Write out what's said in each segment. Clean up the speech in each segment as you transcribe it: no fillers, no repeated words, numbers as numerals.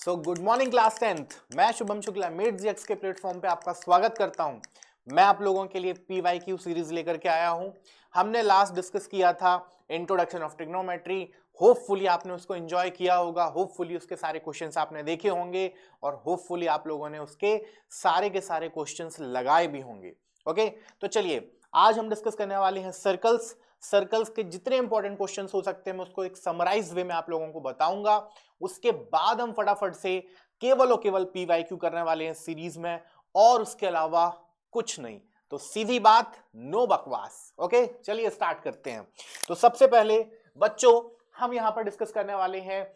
So good morning class 10th। मैं Shubham Shukla meet GX के platform पे आपका स्वागत करता हूं। मैं आप लोगों के लिए पीवाईक्यू सीरीज लेकर के आया हूं। हमने लास्ट डिस्कस किया था इंट्रोडक्शन ऑफ ट्रिग्नोमेट्री। होपफुली आपने उसको एंजॉय किया होगा, होपफुली उसके सारे क्वेश्चंस आपने देखे होंगे और होपफुली आप लोगों ने उसके सारे के सारे क्वेश्चंस लगाए भी होंगे। ओके, तो चलिए आज हम डिस्कस करने वाले हैं सर्कल्स। सर्कल्स के जितने इंपॉर्टेंट क्वेश्चंस हो सकते हैं मैं उसको एक समराइज वे में आप लोगों को बताऊंगा। उसके बाद हम फटाफट से केवल और केवल पीवाईक्यू करने वाले हैं सीरीज में, और उसके अलावा कुछ नहीं। तो सीधी बात, नो बकवास। ओके, चलिए स्टार्ट करते हैं। तो सबसे पहले बच्चों हम यहां पर डिस्कस करने वाले हैं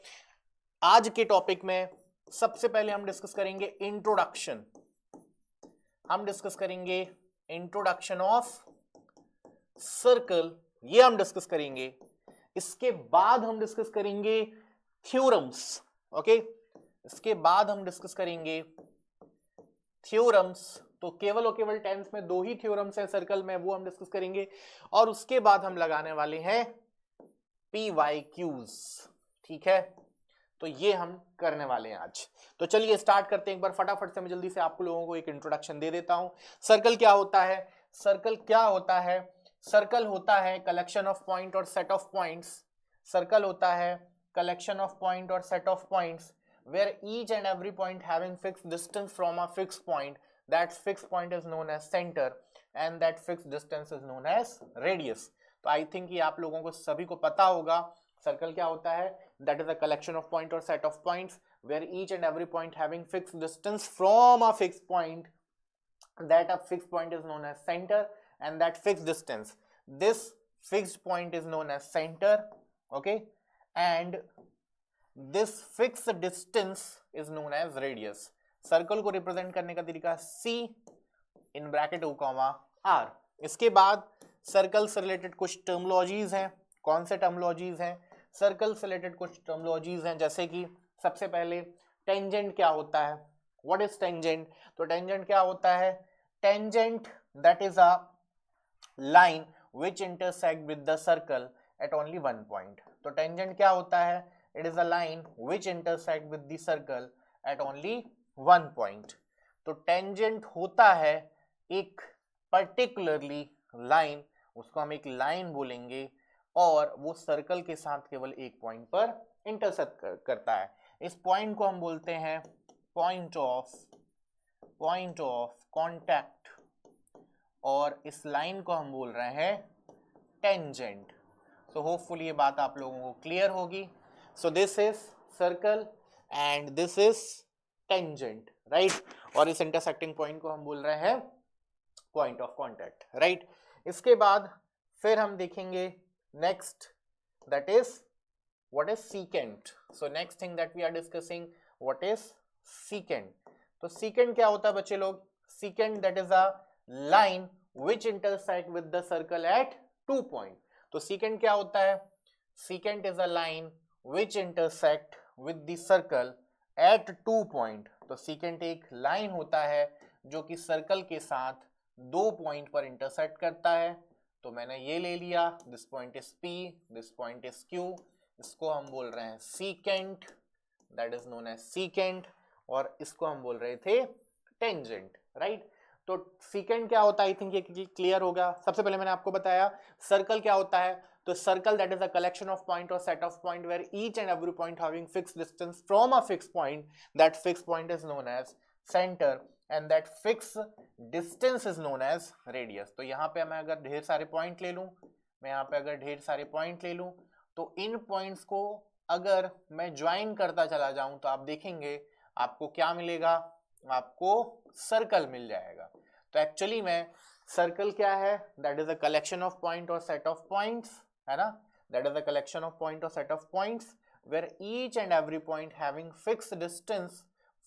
आज के टॉपिक में। सबसे पहले हम डिस्कस करेंगे इंट्रोडक्शन। हम डिस्कस करेंगे इंट्रोडक्शन ऑफ सर्कल, ये हम डिस्कस करेंगे। इसके बाद हम डिस्कस करेंगे थ्योरम्स। ओके, इसके बाद हम डिस्कस करेंगे थ्योरम्स। तो केवल और केवल टेंस में दो ही थ्योरम्स हैं सर्कल में, वो हम डिस्कस करेंगे। और उसके बाद हम लगाने वाले हैं पीवाईक्यूज। ठीक है, तो ये हम करने वाले हैं आज। तो चलिए स्टार्ट करते हैं एक बार फटाफट से। मैं जल्दी से आप लोगों को एक इंट्रोडक्शन दे देता हूं। सर्कल क्या होता है? सर्कल क्या होता है? सर्कल होता है कलेक्शन ऑफ पॉइंट और सेट ऑफ पॉइंट्स। सर्कल होता है collection of point or set of points where each and every point having fixed distance from a fixed point. That fixed point is known as center and that fixed distance is known as radius. तो I think ये आप लोगों को सभी को पता होगा circle क्या होता है। that is a collection of point or set of points where each and every point having fixed distance from a fixed point, that a fixed point is known as center and that fixed distance, this fixed point is known as center. Okay, and this fixed distance is known as radius. Circle को represent करने का तरीका C in bracket O comma R। इसके बाद circle से related कुछ terminologies हैं। कौन से टर्मोलॉजीज हैं? सर्कल से रिलेटेड कुछ टर्मोलॉजीज हैं, जैसे कि सबसे पहले टेंजेंट क्या होता है? What is tangent? तो टेंजेंट क्या होता है? Tangent that is a line which intersect with the circle at only one point. तो टेंजेंट क्या होता है? It is a line which intersect with the circle at only one point. तो tangent होता है एक particularly लाइन, उसको हम एक लाइन बोलेंगे, और वो सर्कल के साथ केवल एक पॉइंट पर इंटरसेक्ट करता है। इस पॉइंट को हम बोलते हैं पॉइंट ऑफ कॉन्टैक्ट, और इस लाइन को हम बोल रहे हैं टेंजेंट। सो होपफुली ये बात आप लोगों को क्लियर होगी। So this is circle and this is tangent, right. और इस इंटरसेक्टिंग पॉइंट को हम बोल रहे हैं पॉइंट ऑफ कॉन्टैक्ट, राइट। इसके बाद फिर हम देखेंगे next, that is what is secant. So next thing that we are discussing, what is secant. तो सीकेंट क्या होता है बच्चे लोग? Secant that is a line which intersect with the circle at 2 point. तो secant क्या होता है? secant is a line which intersect with the circle at 2 point. तो secant एक लाइन होता है जो कि सर्कल के साथ दो पॉइंट पर इंटरसेक्ट करता है। तो मैंने ये ले लिया, this point is P, this point is Q, इसको हम बोल रहे हैं secant, that is known as secant, और इसको हम बोल रहे थे टेंजेंट, राइट। तो सीकेंट क्या होता है? आई थिंक ये क्लियर होगा। सबसे पहले मैंने आपको बताया सर्कल क्या होता है। तो circle that is a collection of point और set of point where each and every point having fixed distance from a fixed point, that fixed point is known as centre and that fixed distance is known as radius. तो यहाँ पे मैं अगर ढेर सारे point ले लूं, तो इन पॉइंट्स को अगर मैं ज्वाइन करता चला जाऊं तो आप देखेंगे आपको क्या मिलेगा? आपको सर्कल मिल जाएगा। तो एक्चुअली में सर्कल क्या है? That is a collection of point और सेट ऑफ पॉइंट्स, है ना। That is a collection of point और set of points where each and every point having fixed distance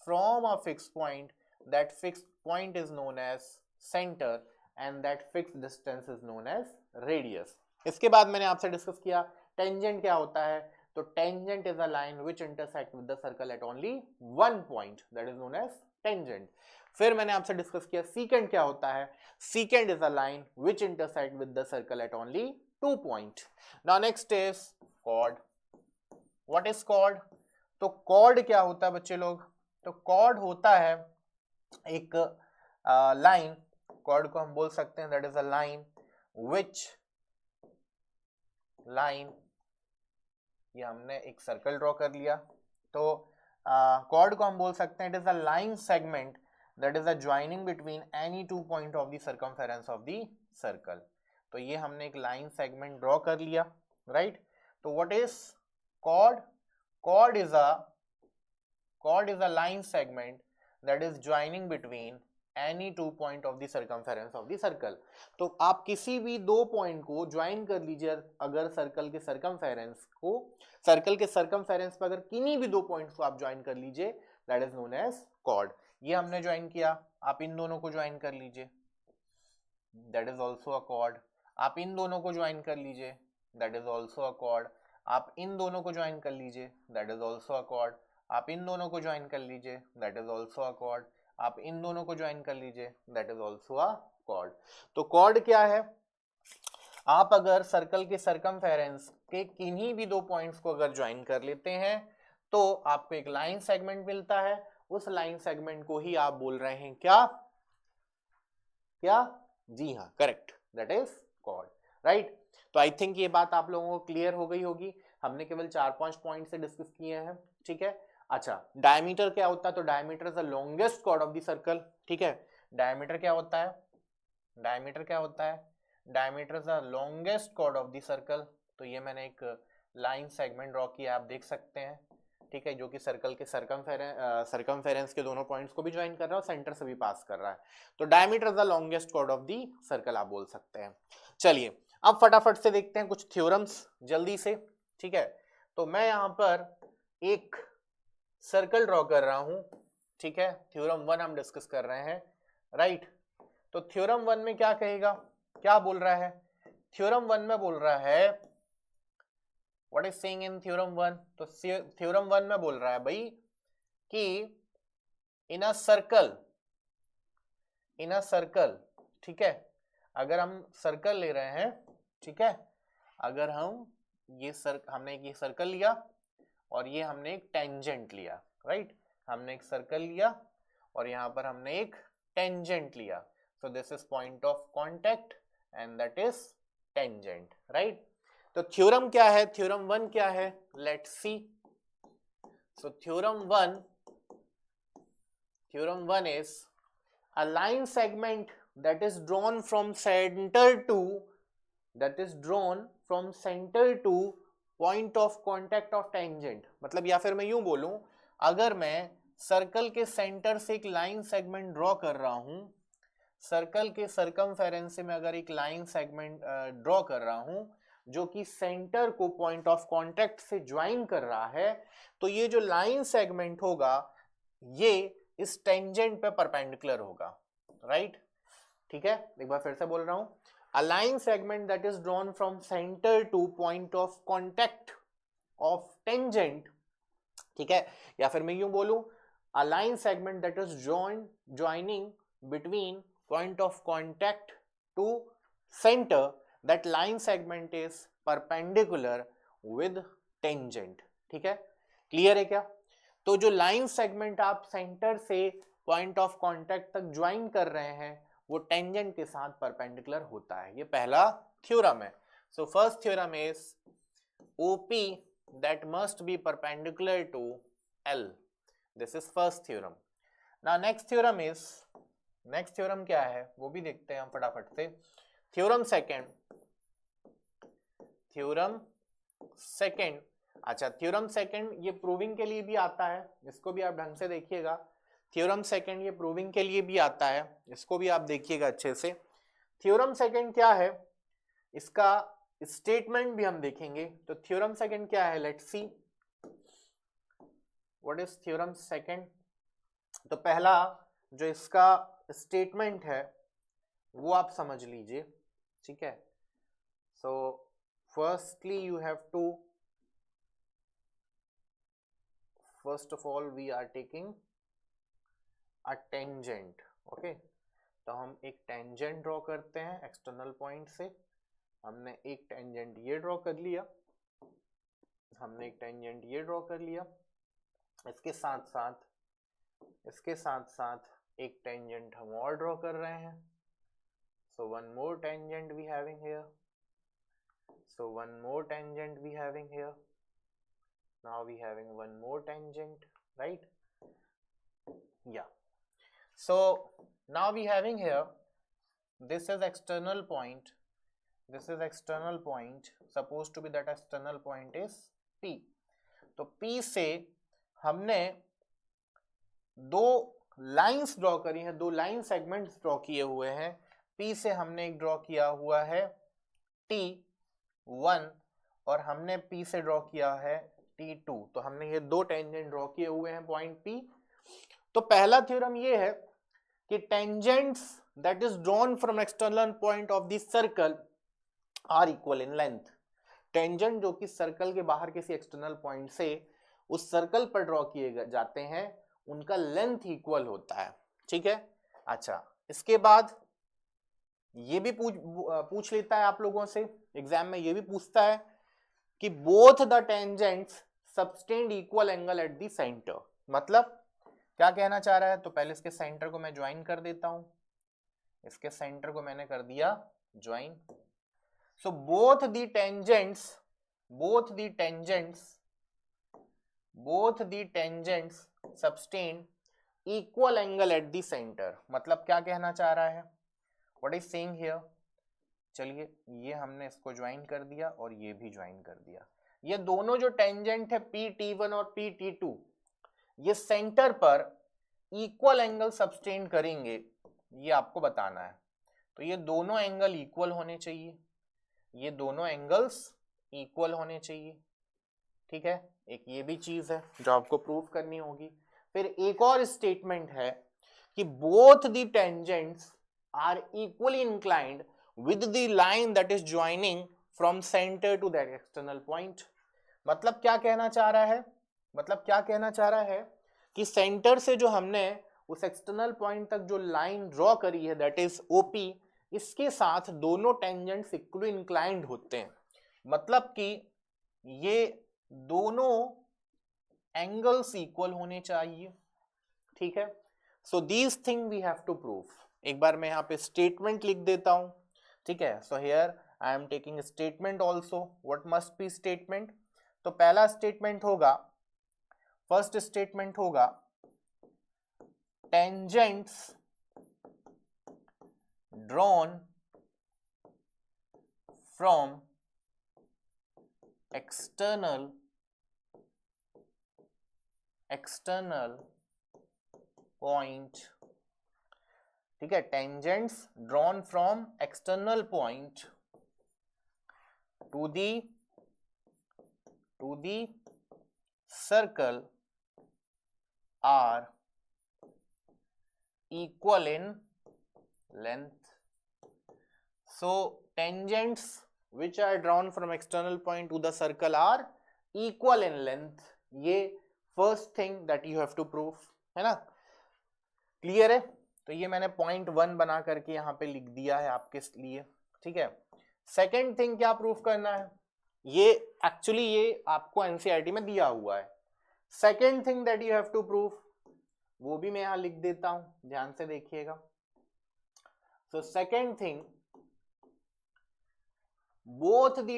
from a fixed point, that fixed point is known as centre and that fixed distance is known as radius. इसके बाद मैंने आपसे discuss किया tangent क्या होता है। तो tangent is a line which intersect with the circle at only one point, that is known as tangent. फिर मैंने आपसे डिस्कस किया सीकेंट क्या होता है। Secant is a line which intersect with the circle at only 2 point. Now next is chord. What is chord? तो cord क्या होता है बच्चे लोग? तो कॉर्ड होता है एक लाइन, कॉर्ड को हम बोल सकते हैं that is a line which line, ये हमने एक सर्कल ड्रॉ कर लिया, तो कॉर्ड को हम बोल सकते हैं it is a line segment that is a joining between any two point of the circumference of the circle. तो ये हमने एक लाइन सेगमेंट ड्रॉ कर लिया, राइट। तो what is chord? Chord is a line segment that is joining between any two point of the circumference of the circle. तो आप किसी भी दो पॉइंट को ज्वाइन कर लीजिए, अगर सर्कल के सर्कमफेरेंस पर अगर किन्हीं भी दो पॉइंट्स को आप ज्वाइन कर लीजिए, that is known as chord. ये हमने ज्वाइन किया, आप इन दोनों को ज्वाइन कर लीजिए, that is also a cord. आप इन दोनों को ज्वाइन कर लीजिए, that is also a cord. आप इन दोनों को ज्वाइन कर लीजिए, that is also a cord. आप इन दोनों को ज्वाइन कर लीजिए, that is also a cord. आप इन दोनों को ज्वाइन कर लीजिए, that is also a cord. तो कॉर्ड क्या है? आप अगर सर्कल के सर्कमफेरेंस के किन्हीं भी दो पॉइंट्स को अगर ज्वाइन कर लेते हैं तो आपको एक लाइन सेगमेंट मिलता है, उस लाइन सेगमेंट को ही आप बोल रहे हैं क्या? क्या? जी हाँ, correct, that is chord, right. तो आई थिंक ये बात आप लोगों को क्लियर हो गई होगी। हमने केवल 4-5 पॉइंट से डिस्कस किए हैं, ठीक है। अच्छा, डायमीटर क्या होता है? तो diameter is the longest chord of the circle, ठीक है। डायमीटर क्या होता है? डायमीटर क्या होता है? Diameter is the longest chord of the circle. तो ये मैंने एक लाइन सेगमेंट ड्रॉ किया, आप देख सकते हैं, ठीक है, जो कि सर्कल के सर्कमफेरेंस के दोनों पॉइंट्स को भी ज्वाइन कर रहा है और सेंटर से भी पास कर रहा है। तो diameter is the longest chord of the circle आप बोल सकते हैं। चलिए अब फटाफट से देखते हैं कुछ थ्योरम्स जल्दी से, ठीक है। तो मैं यहां पर एक सर्कल ड्रॉ कर रहा हूं, ठीक है। थ्योरम 1 हम डिस्कस कर रहे हैं, राइट। तो थ्योरम 1 में क्या कहेगा, क्या बोल रहा है? थ्योरम 1 में बोल रहा है what is saying in theorem 1? तो थ्योरम 1 में बोल रहा है भाई कि इन अ सर्कल, ठीक है, अगर हम सर्कल ले रहे हैं, ठीक है, अगर हम हमने ये सर्कल लिया और ये हमने एक टेंजेंट लिया, राइट। हमने एक सर्कल लिया और यहां पर हमने एक टेंजेंट लिया, so this is point of contact and that is tangent, right. तो थ्योरम क्या है? थ्योरम 1 क्या है? Let's see. So theorem 1 is a line segment that is drawn from center to point of contact of tangent। मतलब या फिर मैं यूं बोलूं, अगर मैं सर्कल के सेंटर से एक लाइन सेगमेंट ड्रॉ कर रहा हूं, सर्कल के सर्कमफेरेंस से मैं अगर एक लाइन सेगमेंट ड्रॉ कर रहा हूं जो कि सेंटर को पॉइंट ऑफ कांटेक्ट से ज्वाइन कर रहा है, तो ये जो लाइन सेगमेंट होगा ये इस टेंजेंट पे परपेंडिकुलर होगा, राइट। ठीक है, एक बार फिर से बोल रहा हूं, a line segment that is drawn from center to point of contact of tangent, ठीक है, या फिर मैं यूं बोलूं a line segment that is joining between point of contact to center, that line segment is perpendicular with tangent। ठीक है, clear है क्या? तो जो लाइन सेगमेंट आप सेंटर से पॉइंट ऑफ कांटेक्ट तक ज्वाइन कर रहे हैं वो टेंजेंट के साथ परपेंडिकुलर होता है, ये पहला थ्योरम है। So first theorem is OP that must be perpendicular to L, this is first theorem। now next theorem क्या है वो भी देखते हैं हम फटाफट से। थ्योरम सेकंड, अच्छा थ्योरम सेकंड ये प्रूविंग के लिए भी आता है, इसको भी आप ढंग से देखिएगा। थ्योरम सेकंड ये प्रूविंग के लिए भी आता है, इसको भी आप देखिएगा अच्छे से। थ्योरम सेकंड क्या है, इसका स्टेटमेंट भी हम देखेंगे। तो थ्योरम सेकंड क्या है, let's see what is theorem second. तो पहला जो इसका स्टेटमेंट है वो आप समझ लीजिए, ठीक है। So firstly you have to, first of all we are taking a tangent, okay. तो हम एक टेंजेंट ड्रॉ करते हैं एक्सटर्नल पॉइंट से। हमने एक टेंजेंट ये ड्रॉ कर लिया, हमने एक टेंजेंट ये ड्रॉ कर लिया, इसके साथ साथ एक टेंजेंट हम और ड्रॉ कर रहे हैं. So one more tangent we having here. Now we having one more tangent, right? Yeah. So now we having here, this is external point. Supposed to be that external point is P. तो P से हमने दो lines draw करी हैं, दो line segments draw किए हुए हैं. P से हमने एक ड्रॉ किया हुआ है T1 और हमने P से ड्रॉ किया है T2. तो हमने ये दो टेंजेंट ड्रॉ किए हुए हैं पॉइंट P. तो पहला थ्योरम ये है कि tangents that is drawn from external point of the circle are equal in length. Tangent जो कि सर्कल के बाहर किसी एक्सटर्नल पॉइंट से उस सर्कल पर ड्रॉ किए जाते हैं, उनका लेंथ इक्वल होता है. ठीक है. अच्छा, इसके बाद ये भी पूछ लेता है आप लोगों से, एग्जाम में ये भी पूछता है कि both the tangents subtend equal angle at the centre. मतलब क्या कहना चाह रहा है? तो पहले इसके सेंटर को मैं ज्वाइन कर देता हूं. इसके सेंटर को मैंने कर दिया join. So both the tangents subtend equal angle at the centre. मतलब क्या कहना चाह रहा है? What is saying here? चलिए, ये हमने इसको ज्वाइन कर दिया और ये भी ज्वाइन कर दिया. ये दोनों जो टेंजेंट है PT1 और PT2, ये सेंटर पर इक्वल एंगल सबटेंड करेंगे, ये आपको बताना है. तो ये दोनों एंगल इक्वल होने चाहिए, ये दोनों एंगल्स इक्वल होने चाहिए. ठीक है. एक ये भी चीज है जो आपको प्रूव करनी होगी. फिर एक और स्टेटमेंट है कि both the tangents are equally inclined with the line that is joining from center to that external point. मतलब क्या कहना चाह रहा है कि सेंटर से जो हमने उस एक्सटर्नल पॉइंट तक जो लाइन ड्रॉ करी है, दैट इज OP, इसके साथ दोनों टेंजेंट्स इक्वली इंक्लाइंड होते हैं. मतलब कि ये दोनों एंगल्स इक्वल होने चाहिए. ठीक है. So these thing we have to prove. एक बार मैं यहाँ पे स्टेटमेंट लिख देता हूं. ठीक है. So here I am taking statement also. What must be statement? तो पहला स्टेटमेंट होगा, फर्स्ट स्टेटमेंट होगा, tangents drawn from external point. ठीक है. Tangents drawn from external point to the circle are equal in length. So tangents which are drawn from external point to the circle are equal in length. ये first thing that you have to prove, है ना. Clear है. तो ये मैंने point 1 बना करके यहाँ पे लिख दिया है आपके लिए. ठीक है. सेकेंड थिंग क्या प्रूफ करना है? ये एक्चुअली ये आपको एनसीईआरटी में दिया हुआ है. Second thing that you have to proof, वो भी मैं यहाँ लिख देता हूं, ध्यान से देखिएगा. So second thing, both the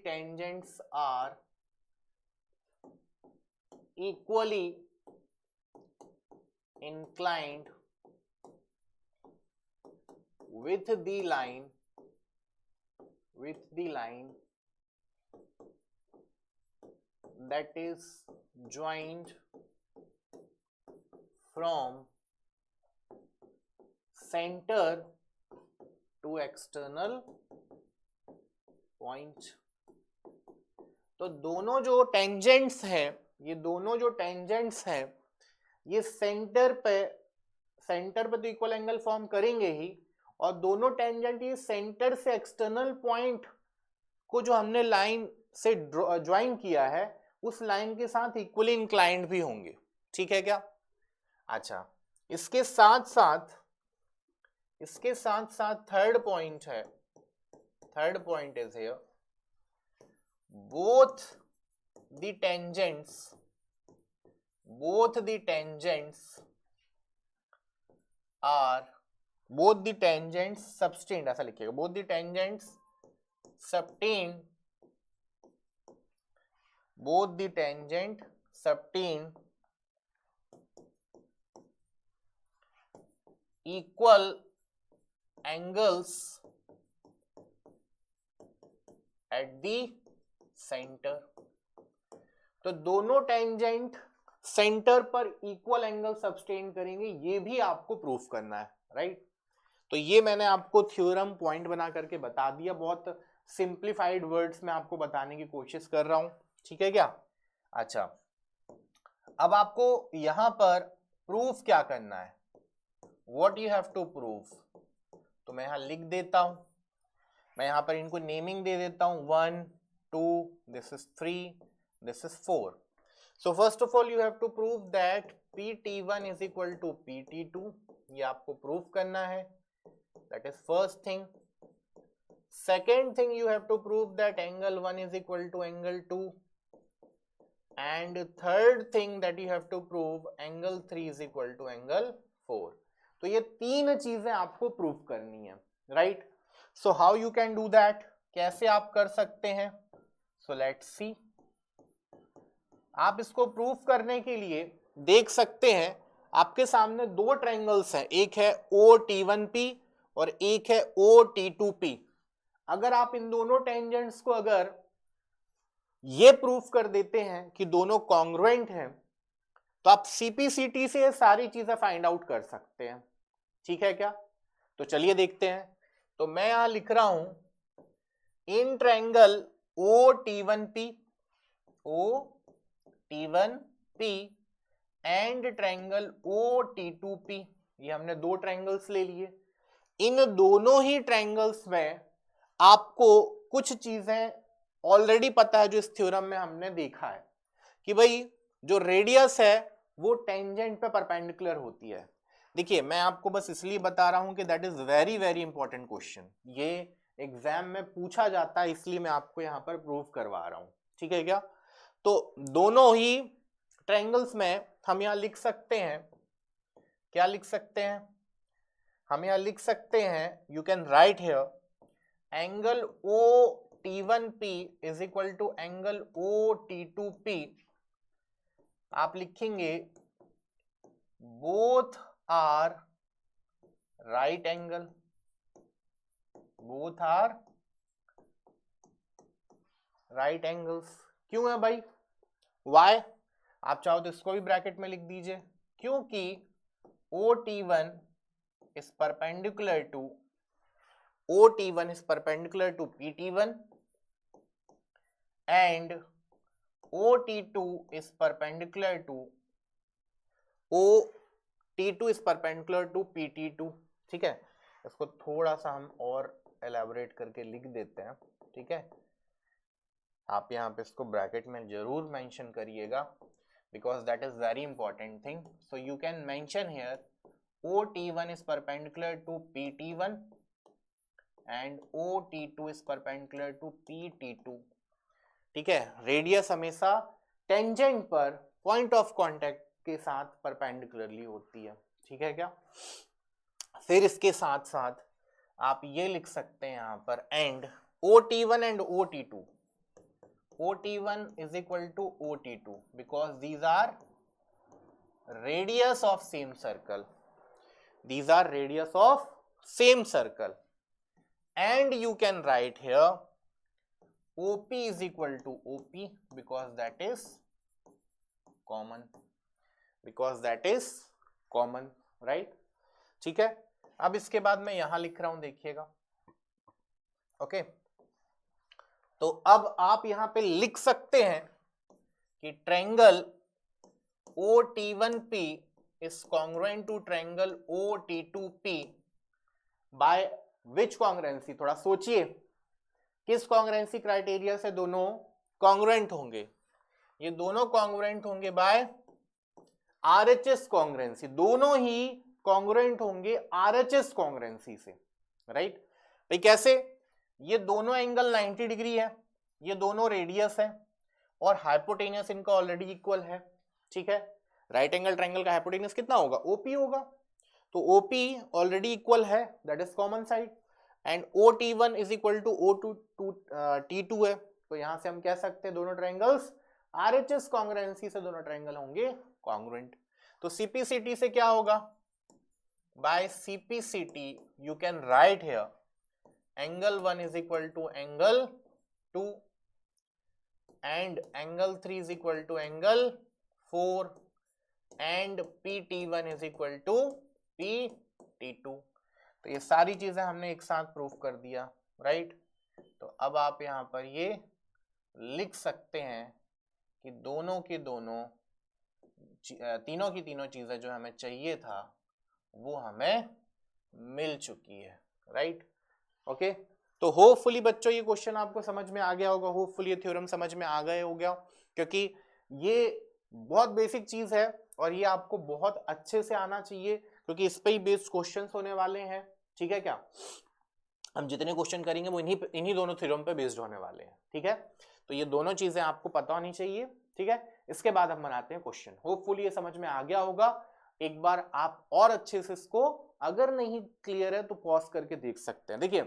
tangents are equally inclined with the line that is joined from center to external point. तो दोनों जो टेंजेंट्स हैं, ये सेंटर पे तो इक्वल एंगल फॉर्म करेंगे ही, और दोनों टेंजेंट ये सेंटर से एक्सटर्नल पॉइंट को जो हमने लाइन से ज्वाइन किया है, उस लाइन के साथ इक्वली इंक्लाइंड भी होंगे. ठीक है क्या? अच्छा, इसके साथ साथ थर्ड पॉइंट है third point is here, both the tangents are both the tangents subtend, ऐसा लिखिएगा, both the tangents subtend equal angles at the center। तो दोनों टेंजेंट सेंटर पर इक्वल एंगल सब्सटेंड करेंगे, ये भी आपको प्रूफ करना है, राइट। तो ये मैंने आपको थ्योरम पॉइंट बना करके बता दिया, बहुत सिंप्लीफाइड वर्ड्स में आपको बताने की कोशिश कर रहा हूं, ठीक है क्या। अच्छा, अब आपको यहां पर प्रूफ क्या करना है, what you have to proof. तो मैं यहां लिख देता हूं, मैं यहां पर इनको नेमिंग दे देता हूं, 1 2, this is 3, this is 4. So first of all you have to prove that PT1 is equal to PT2, ये आपको प्रूफ करना है, that is first thing. Second thing, you have to prove that angle 1 is equal to angle 2, and third thing that you have to prove angle 3 is equal to angle 4. तो ये तीन चीजें आपको proof करनी है, right? So how you can do that, कैसे आप कर सकते हैं, so let's see. आप इसको प्रूफ करने के लिए देख सकते हैं, आपके सामने दो ट्रायंगल्स हैं, एक है OT1P और एक है OT2P। अगर आप इन दोनों टेंजेंट्स को अगर ये प्रूफ कर देते हैं कि दोनों कॉन्ग्रुएंट हैं, तो आप CPCT से ये सारी चीजें फाइंड आउट कर सकते हैं, ठीक है क्या। तो चलिए देखते हैं। तो मैं यहां लिख रहा हूं, in triangle OT1P and triangle OT2P, ये हमने दो ट्रायंगल्स ले लिए। इन दोनों ही ट्रायंगल्स में आपको कुछ चीजें ऑलरेडी पता है, जो इस थ्योरम में हमने देखा है कि भाई जो रेडियस है वो टेंजेंट पे परपेंडिकुलर होती है। देखिए मैं आपको बस इसलिए बता रहा हूं कि that is very very important question, ये एग्जाम में पूछा जाता है, इसलिए मैं आपको यहां पर प्रूफ करवा रहा हूं, ठीक है क्या। तो दोनों ही ट्रायंगल्स में हम यहां लिख सकते हैं, क्या लिख सकते हैं, हम यहां लिख सकते हैं, you can write here angle OT1P is equal to angle OT2P। आप लिखेंगे both are right angle, both are right angles. क्यों है भाई, वाई, आप चाहो तो इसको भी ब्रैकेट में लिख दीजिए, क्योंकि OT1 is perpendicular to PT1 and OT2 is perpendicular to PT2, ठीक है। इसको थोड़ा सा हम और एलैबोरेट करके लिख देते हैं, ठीक है। आप यहाँ पे इसको ब्रैकेट में जरूर मेंशन करिएगा, because that is very important thing. So you can mention here OT1 is perpendicular to PT1 and OT2 is perpendicular to PT2, ठीक है। रेडियस हमेशा टेंजेंट पर पॉइंट ऑफ कांटेक्ट के साथ परपेंडिकुलरली होती है, ठीक है क्या। फिर इसके साथ साथ आप ये लिख सकते हैं यहाँ पर, and OT1 and OT1 is equal to OT2 because these are radius of same circle, these are radius of same circle, and you can write here OP is equal to OP because that is common, right, ठीक है। अब इसके बाद मैं यहां लिख रहा हूं, देखिएगा, ओके। तो अब आप यहां पे लिख सकते हैं कि triangle OT1P is congruent to triangle OT2P by which congruency, थोड़ा सोचिए, किस कॉन्ग्रुएंसी क्राइटेरिया से दोनों कॉन्ग्रुएंट होंगे। ये दोनों कॉन्ग्रुएंट होंगे बाय RHS कॉन्ग्रुएंसी, दोनों ही कॉन्ग्रुएंट होंगे RHS कॉन्ग्रुएंसी से, राइट। भाई कैसे, ये दोनों एंगल 90 डिग्री है, ये दोनों रेडियस है और हाइपोटेनियस इनका ऑलरेडी इक्वल है, ठीक है। राइट एंगल ट्रायंगल का हाइपोटेनियस कितना होगा, ओपी होगा, तो ओपी ऑलरेडी इक्वल है, that is common side, and OT1 is equal to T2 है, तो यहां से हम कह सकते हैं दोनों ट्रायंगल्स RHS कॉन्ग्रुएंसी से दोनों ट्रायंगल होंगे कॉन्ग्रुएंट। तो CPCT से क्या होगा, by CPCT you can write here angle 1 is equal to angle 2 and angle 3 is equal to angle 4 and PT1 is equal to PT2। तो ये सारी चीजें हमने एक साथ प्रूफ कर दिया, राइट। तो अब आप यहाँ पर ये लिख सकते हैं कि दोनों की दोनों तीनों की तीनों चीजें जो हमें चाहिए था वो हमें मिल चुकी है, राइट। ओके, तो होपफुली बच्चों ये क्वेश्चन आपको समझ में आ गया होगा, होपफुली ये थ्योरम समझ में आ गए हो गया, क्योंकि ये बहुत बेसिक चीज है और ये आपको बहुत अच्छे से आना चाहिए, क्योंकि इस पे ही बेस्ड क्वेश्चंस होने वाले हैं, ठीक है क्या। हम जितने क्वेश्चन करेंगे वो इन्हीं दोनों थ्योरम पे बेस्ड होने वाले हैं, ठीक है। तो ये दोनों चीजें आपको पता होनी चाहिए, ठीक है। इसके बाद हम बनाते हैं क्वेश्चन, होपफुली ये समझ में आ गया होगा। एक बार आप और अच्छे से इसको, अगर नहीं क्लियर है तो पॉज करके देख सकते हैं। देखिए,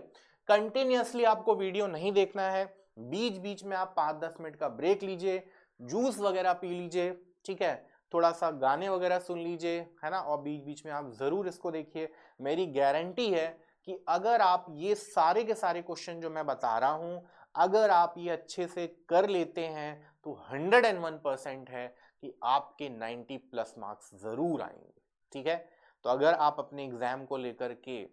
कंटिन्यूअसली आपको वीडियो नहीं देखना है, बीच बीच में आप 5-10 मिनट का ब्रेक लीजिए, जूस वगैरह पी लीजिए, ठीक है, थोड़ा सा गाने वगैरह सुन लीजिए, है ना, और बीच बीच में आप जरूर इसको देखिए। मेरी गारंटी है कि अगर आप ये सारे के सारे क्वेश्चन जो मैं बता रहा हूं, अगर आप ये अच्छे से कर लेते हैं तो 101% है कि आपके 90+ मार्क्स जरूर आएंगे, ठीक है। तो अगर आप अपने एग्जाम को लेकर के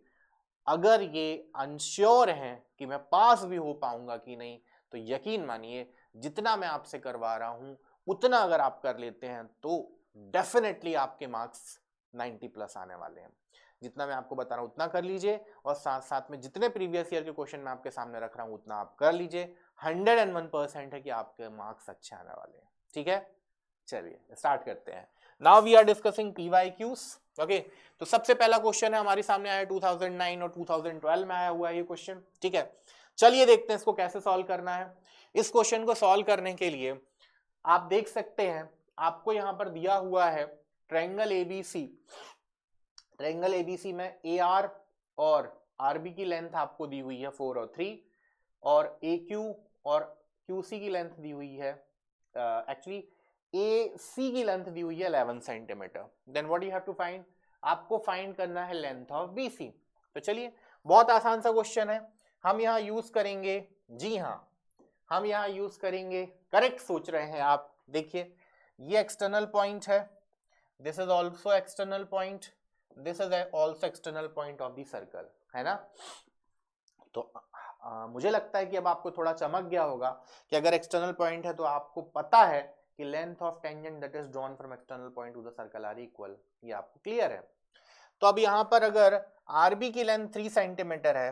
अगर ये अनश्योर हैं कि मैं पास भी हो पाऊंगा कि नहीं, तो यकीन मानिए जितना मैं आपसे करवा रहा हूं उतना अगर आप कर लेते हैं तो डेफिनेटली आपके मार्क्स 90+ आने वाले हैं। जितना मैं आपको बता रहा हूं उतना कर लीजिए, और साथ साथ में जितने प्रीवियस ईयर के क्वेश्चन मैं आपके सामने रख रहा हूं उतना आप कर लीजिए। 101% है कि आपके मार्क्स अच्छे आने वाले हैं, ठीक है। चलिए स्टार्ट करते हैं। Now we are discussing PYQs, okay. तो सबसे पहला क्वेश्चन है हमारे सामने आया 2009 और 2012 में आया हुआ है ये क्वेश्चन, ठीक है। चलिए देखते हैं इसको कैसे सॉल्व करना है। इस क्वेश्चन को सॉल्व करने के लिए आप देख सकते हैं, आपको यहां पर दिया हुआ है ट्रायंगल ABC। ट्रायंगल ABC में AR और RB की लेंथ आपको दी हुई है 4 और 3, और AQ और QC की लेंथ दी हुई है, एक्चुअली AC की लेंथ दी हुई है 11 centimetre. Then what you have to find, आपको फाइंड करना है लेंथ ऑफ BC। तो चलिए, बहुत आसान सा क्वेश्चन है, हम यहाँ यूज करेंगे, जी हाँ, हम यहाँ यूज करेंगे, करेक्ट सोच रहे हैं आप। देखिए, ये एक्सटर्नल पॉइंट है, this is also external point, this is also external point of the circle, है ना। तो मुझे लगता है कि अब आपको थोड़ा चमक गया होगा कि अगर एक्सटर्नल पॉइंट है तो आपको पता है कि length of tangent that is drawn from external point to the circle are equal, ये आपको क्लियर है। तो अब यहां पर अगर RB की लेंथ 3 सेंटीमीटर है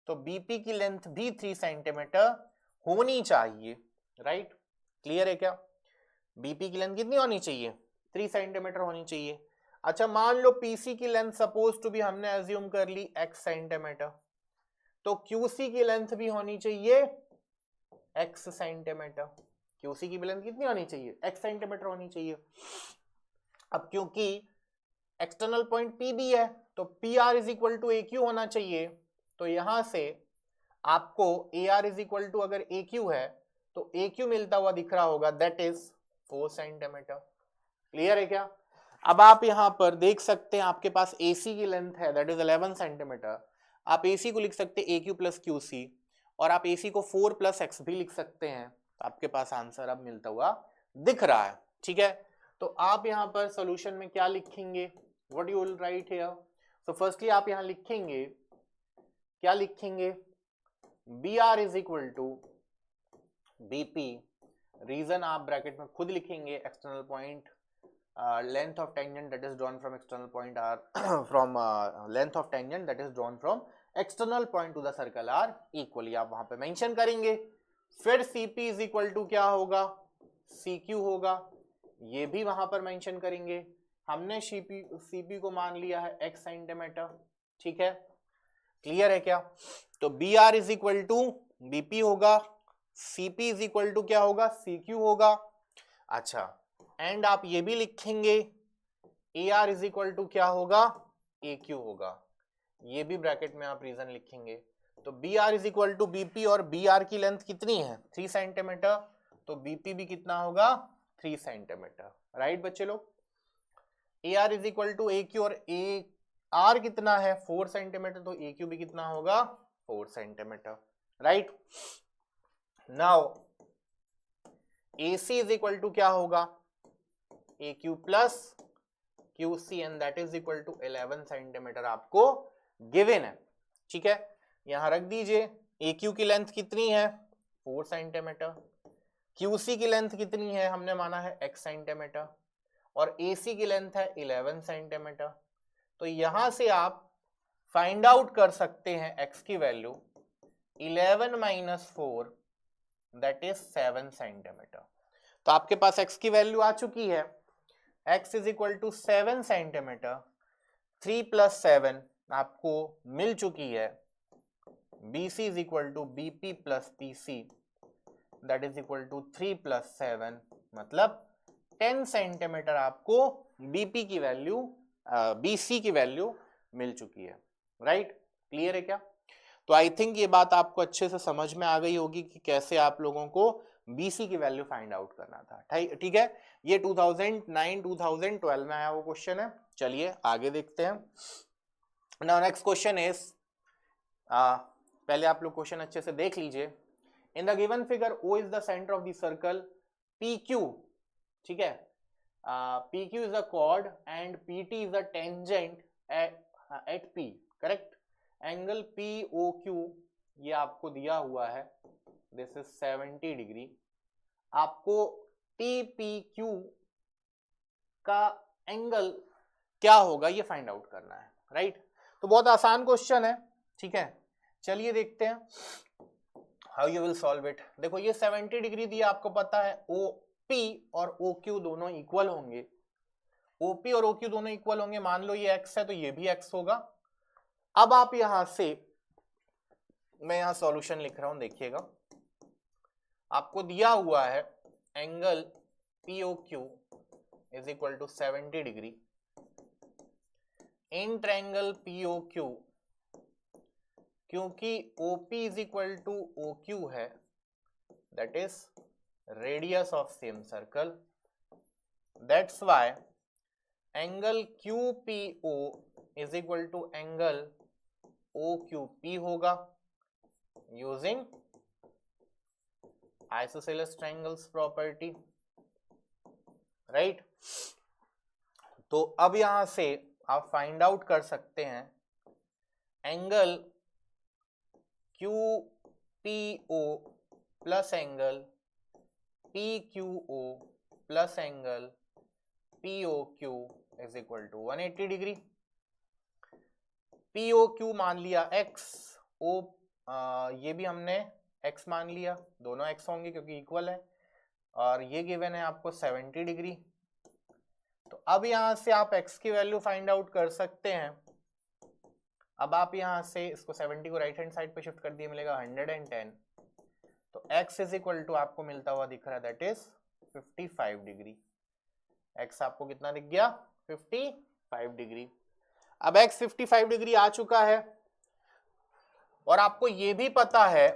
तो BP की लेंथ भी 3 सेंटीमीटर होनी चाहिए, राइट। क्लियर है क्या, BP की लेंथ कितनी होनी चाहिए, 3 सेंटीमीटर होनी चाहिए। अच्छा, मान लो PC की लेंथ सपोज टू भी हमने एज्यूम कर ली x सेंटीमीटर, तो QC की लेंथ भी होनी चाहिए x सेंटीमीटर। QC की लेंथ कितनी होनी चाहिए, x सेंटीमीटर होनी चाहिए। अब क्योंकि एक्सटर्नल पॉइंट PB है तो PR is equal to AQ होना चाहिए, तो यहां से आपको AR इज इक्वल टू, अगर AQ है तो AQ मिलता हुआ दिख रहा होगा, दैट इज 4 सेंटीमीटर। क्लियर है क्या। अब आप यहां पर देख सकते हैं आपके पास AC की लेंथ है दैट इज 11 सेंटीमीटर, आप AC को लिख सकते हैं AQ प्लस QC, और आप AC को 4 प्लस x भी लिख सकते हैं, तो आपके पास आंसर अब मिलता हुआ दिख रहा है, ठीक है। तो आप यहां पर सॉल्यूशन में क्या लिखेंगे, what you will write here. So firstly आप यहां लिखेंगे, क्या लिखेंगे, BR is equal to BP, reason आप ब्रैकेट में खुद लिखेंगे, external point length of tangent that is drawn from external point are from length of tangent that is drawn from external point to the circle are equally, आप वहां पे mention करेंगे। फिर CP is equal to क्या होगा, CQ होगा, ये भी वहां पर मेंशन करेंगे। हमने CP को मान लिया है x सेंटीमीटर, ठीक है। क्लियर है क्या? तो B R is equal to BP होगा, सीपी इज इक्वल टू क्या होगा, सीक्यू होगा। अच्छा, एंड आप ये भी लिखेंगे A R is equal to क्या होगा, ए क्यू होगा। ये भी ब्रैकेट में आप रीजन लिखेंगे। तो B R is equal to BP, और बी आर की लेंथ कितनी है 3 सेंटीमीटर, तो बीपी भी कितना होगा 3 सेंटीमीटर। राइट बच्चे लोग, A R is equal to A Q, और ए आर कितना है 4 सेंटीमीटर, तो ए क्यू भी कितना होगा 4 centimetre. Right, now A C is equal to क्या होगा, A Q plus Q C, and that is equal to 11 centimetre आपको गिवन है। ठीक है, यहां रख दीजिए। ए क्यू की लेंथ कितनी है 4 सेंटीमीटर, क्यू सी की लेंथ कितनी है, हमने माना है x सेंटीमीटर, और ए सी की लेंथ है 11 सेंटीमीटर। तो यहां से आप फाइंड आउट कर सकते हैं x की value 11 minus 4, that is 7 centimetre. तो आपके पास x की वैल्यू आ चुकी है, x is equal to 7 centimetre, 3 plus 7 आपको मिल चुकी है। BC is equal to BP plus PC, that is equal to 3 plus 7, मतलब 10 सेंटीमीटर आपको BP की वैल्यू BC की वैल्यू मिल चुकी है। राइट, क्लियर है क्या? तो आई थिंक ये बात आपको अच्छे से समझ में आ गई होगी कि कैसे आप लोगों को BC की वैल्यू फाइंड आउट करना था। ठीक है, ये 2009-2012 में आया वो क्वेश्चन है। चलिए आगे देखते हैं। नाउ नेक्स्ट क्वेश्चन इज, पहले आप लोग क्वेश्चन अच्छे से देख लीजिए। In the given figure O is the centre of the circle PQ, ठीक है, PQ is the chord and PT is the tangent at P, correct. Angle POQ ये आपको दिया हुआ है, दिस इज 70 डिग्री। आपको TPQ का एंगल क्या होगा ये फाइंड आउट करना है। राइट, तो बहुत आसान क्वेश्चन है। ठीक है, चलिए देखते हैं how you will solve it. देखो ये 70 डिग्री दिया, आपको पता है OP और OQ दोनों इक्वल होंगे। OP और OQ दोनों इक्वल होंगे, मान लो ये x है तो ये भी x होगा। अब आप यहां से, मैं यहां सॉल्यूशन लिख रहा हूं, देखिएगा। आपको दिया हुआ है angle POQ is equal to 70 degree in triangle POQ, क्योंकि OP is equal to OQ है, that is radius of same circle, that's why angle QPO is equal to angle OQP होगा using isosceles triangles property. Right, तो अब यहां से आप find out कर सकते हैं angle QPO plus angle PQO plus angle POQ is equal to 180 degree. POQ मान लिया x, ये भी हमने x मान लिया, दोनों x होंगे क्योंकि इक्वल है, और ये गिवन है आपको 70 डिग्री। तो अब यहां से आप x की वैल्यू फाइंड आउट कर सकते हैं। अब आप यहां से इसको 70 को राइट हैंड साइड पे शिफ्ट कर दिए, मिलेगा 110। तो x इज इक्वल टू आपको मिलता हुआ दिख रहा है, दैट इज 55 डिग्री। x आपको कितना दिख गया 55 डिग्री। अब x 55 डिग्री आ चुका है, और आपको ये भी पता है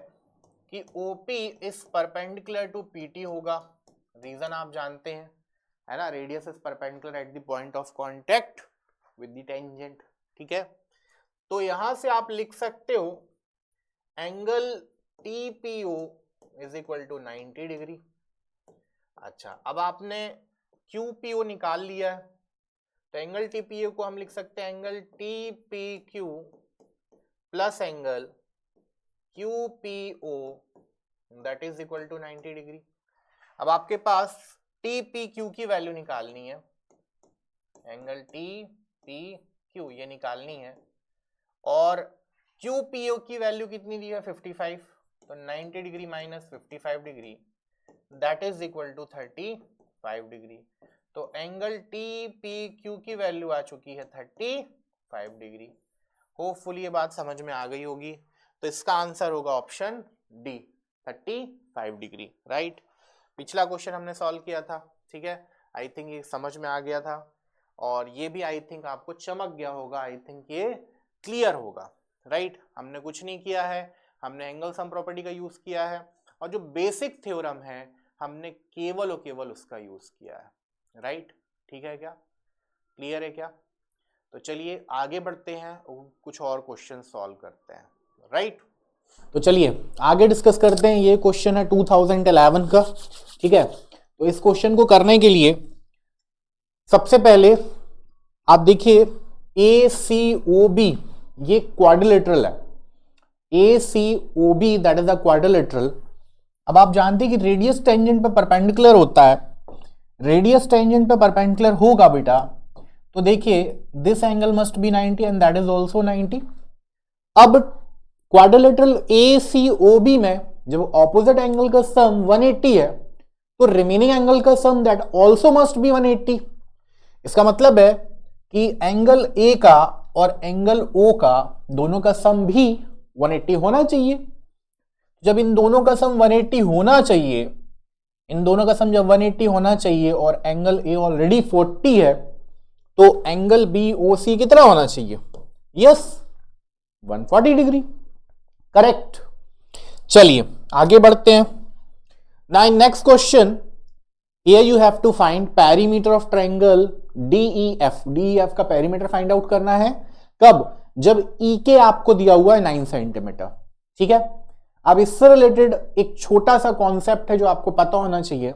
कि OP is perpendicular to PT होगा। रीजन आप जानते हैं, है ना, radius is perpendicular at the point of contact with the tangent. ठीक है, तो यहां से आप लिख सकते हो angle TPO is equal to 90 degree. अच्छा, अब आपने QPO निकाल लिया है, तो एंगल TPO को हम लिख सकते हैं angle TPQ plus angle QPO, that is equal to 90 degree. अब आपके पास TPQ की वैल्यू निकालनी है, एंगल TPQ ये निकालनी है, और QPO की वैल्यू कितनी दी है 55, तो 90 degree minus 55 degree, that is equal to 35 degree. तो एंगल TPQ की वैल्यू आ चुकी है 35 डिग्री। होपफुली ये बात समझ में आ गई होगी। तो इसका आंसर होगा ऑप्शन डी, 35 डिग्री, राइट। पिछला क्वेश्चन हमने सॉल्व किया था, ठीक है, आई थिंक ये समझ में आ गया था, और ये भी आई थिंक आपको चमक गया होगा, आई थिंक ये क्लियर होगा, राइट। हमने कुछ नहीं किया है, हमने एंगल सम प्रॉपर्टी का यूज किया है, और जो बेसिक थ्योरम है हमने केवल और केवल उसका यूज किया है, राइट। ठीक है क्या, क्लियर है क्या? तो चलिए आगे बढ़ते हैं, कुछ और क्वेश्चन सॉल्व करते हैं, राइट। तो चलिए आगे डिस्कस करते हैं। ये क्वेश्चन है 2011 का, ठीक है। तो इस क्वेश्चन को करने के लिए सबसे पहले आप देखिए ACOB ये क्वाड्रिलेटरल है, ACOB that is a quadrilateral. अब आप जानते हैं कि रेडियस टेंजेंट पे परपेंडिकुलर होता है, रेडियस टेंजेंट पे परपेंडिकुलर होगा बेटा, तो देखिए this angle must be 90 and that is also 90। अब क्वाड्रिलेटरल ACOB में जब ऑपोजिट एंगल का सम 180 है तो रिमेनिंग एंगल का सम दैट आल्सो मस्ट बी 180। इसका मतलब है कि एंगल A का और एंगल O का दोनों का सम भी 180 होना चाहिए। जब इन दोनों का सम 180 होना चाहिए, इन दोनों का सम जब 180 होना चाहिए और एंगल A ऑलरेडी 40 है, तो एंगल BOC कितना होना चाहिए? Yes 140 degree, correct. चलिए आगे बढ़ते हैं। Now in next question here you have to find perimeter of triangle DEF। DEF का पेरीमीटर फाइंड आउट करना है कब? जब EK आपको दिया हुआ है 9 सेंटीमीटर, ठीक है। अब इससे रिलेटेड एक छोटा सा कॉन्सेप्ट है जो आपको पता होना चाहिए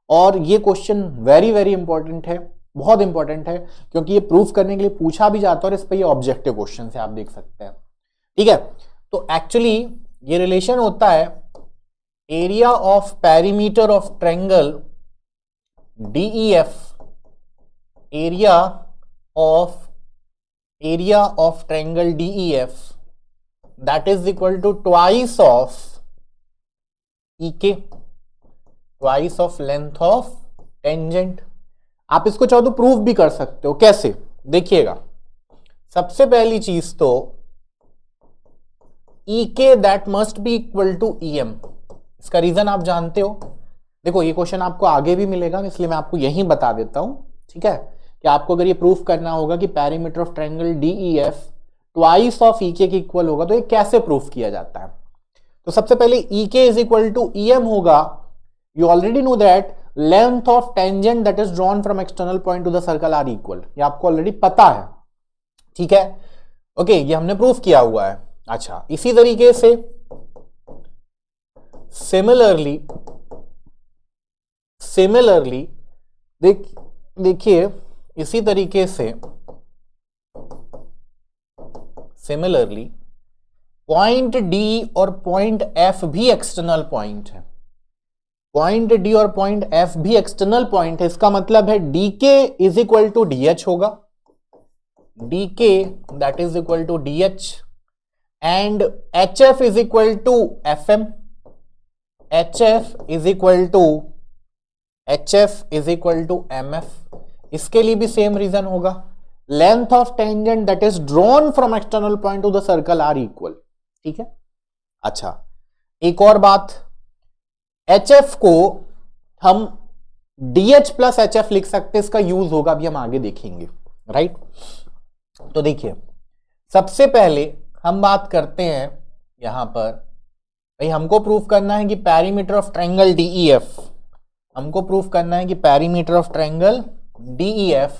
और ये क्वेश्चन वेरी वेरी इंपॉर्टेंट है, बहुत इंपॉर्टेंट है, क्योंकि ये प्रूफ करने के लिए पूछा भी जाता है और इस पे ये ऑब्जेक्टिव क्वेश्चन है, आप देख सकते हैं, ठीक है। तो एक्चुअली ये रिलेशन होता है area of perimeter of triangle DEF, area of triangle DEF that is equal to twice of EK, twice of length of tangent। आप इसको चाहो तो प्रूफ भी कर सकते हो, कैसे? देखिएगा, सबसे पहली चीज तो EK that must be equal to EM। इसका रीजन आप जानते हो, देखो ये क्वेश्चन आपको आगे भी मिलेगा, इसलिए मैं आपको यहीं बता देता हूं, ठीक है, कि आपको अगर ये प्रूफ करना होगा कि perimeter of triangle DEF twice of EK के इक्वल होगा, तो ये कैसे प्रूफ किया जाता है? तो सबसे पहले EK is equal to EM होगा। You already know that length of tangent that is drawn from external point to the circle are equal, ये आपको ऑलरेडी पता है, ठीक है, ओके, ये हमने प्रूफ किया हुआ है। अच्छा, इसी तरीके से सिमिलरली देखिए इसी तरीके से सिमिलरली पॉइंट D और पॉइंट F भी एक्सटर्नल पॉइंट है, पॉइंट D और पॉइंट F भी एक्सटर्नल पॉइंट है। इसका मतलब है DK is equal to DH होगा, DK that is equal to DH and HF is equal to FM, HF is equal to MF। इसके लिए भी सेम रीजन होगा, length of tangent that is drawn from external point to the circle are equal, ठीक है। अच्छा, एक और बात, HF को हम DH प्लस HF लिख सकते हैं, इसका यूज होगा अभी हम आगे देखेंगे, राइट। तो देखिए सबसे पहले हम बात करते हैं यहां पर, भाई हमको प्रूफ करना है कि पेरीमीटर ऑफ ट्रायंगल DEF, हमको प्रूफ करना है कि perimeter of triangle DEF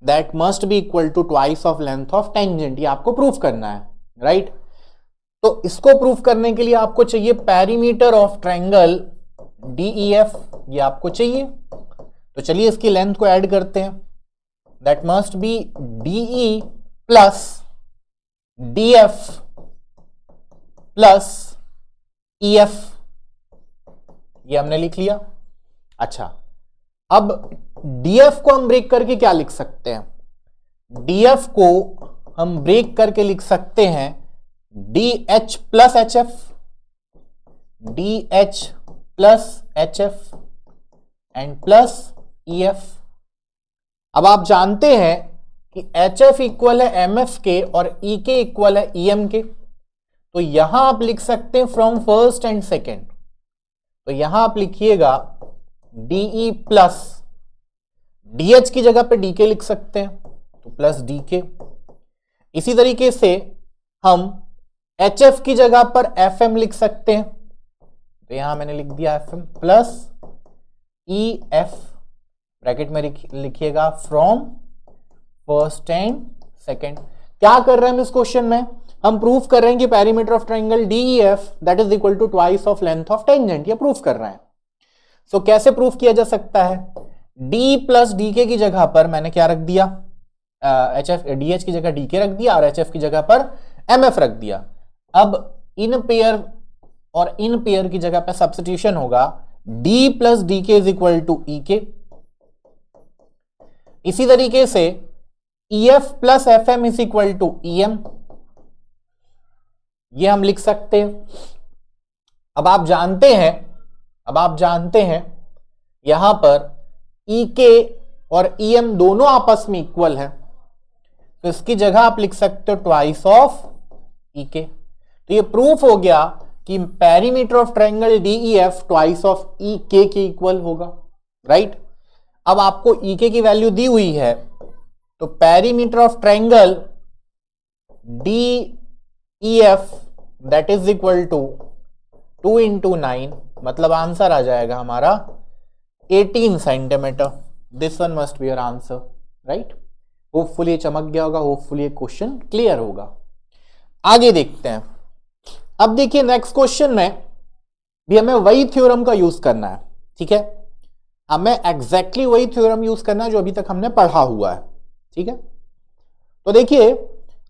that must be equal to twice of length of tangent, ये आपको प्रूफ करना है, राइट। तो इसको प्रूफ करने के लिए आपको चाहिए पेरीमीटर ऑफ ट्रायंगल DEF, ये आपको चाहिए। तो चलिए इसकी लेंथ को ऐड करते हैं, that must B DE plus DF plus EF, ये हमने लिख लिया। अच्छा, अब DF को हम ब्रेक करके क्या लिख सकते हैं? DF को हम ब्रेक करके लिख सकते हैं DH plus HF, DH plus HF and plus EF। अब आप जानते हैं कि एच एफ इक्वल है एम एफ के और ई के इक्वल है ई एम के, तो यहां आप लिख सकते हैं फ्रॉम फर्स्ट एंड सेकेंड, तो यहां आप लिखिएगा डीई प्लस डीएच की जगह पे डीके लिख सकते हैं, तो प्लस डीके। इसी तरीके से हम एच एफ की जगह पर एफ एम लिख सकते हैं, तो यहां मैंने लिख दिया F M plus E F, bracket में लिखिएगा फ्रॉम फर्स्ट एंड सेकेंड। क्या कर रहे हैं हम इस क्वेश्चन में, हम प्रूफ कर रहे हैं कि perimeter of triangle DEF that is equal to twice of length of tangent, ये प्रूफ कर रहे हैं। सो कैसे प्रूफ किया जा सकता है, डी प्लस डी के की जगह पर मैंने क्या रख दिया, एच एफ डी एच की जगह डी के रख दिया और एच एफ की जगह पर एम एफ रख दिया। अब इन पेयर और इन पेयर की जगह पर सब्स्टिट्यूशन होगा, D plus D K is equal to E K. इसी तरीके से E F plus F M is equal to E M, ये हम लिख सकते हैं। अब आप जानते हैं यहां पर ई के और ई एम दोनों आपस में इक्वल है, तो इसकी जगह आप लिख सकते हो ट्वाइस ऑफ ई के। तो ये प्रूफ हो गया कि perimeter of triangle DEF twice of E K equal होगा, राइट। अब आपको ई के की वैल्यू दी हुई है, तो perimeter of triangle DEF that is equal to 2 into 9, मतलब आंसर आ जाएगा हमारा 18 centimetre. This one must be your answer, right. Hopefully चमक गया होगा, होपफुली क्वेश्चन क्लियर होगा। आगे देखते हैं। अब देखिए नेक्स्ट क्वेश्चन में भी हमें वही थ्योरम का यूज करना है, ठीक है। हमें एग्जैक्टली वही थ्योरम यूज करना है जो अभी तक हमने पढ़ा हुआ है, ठीक है। तो देखिए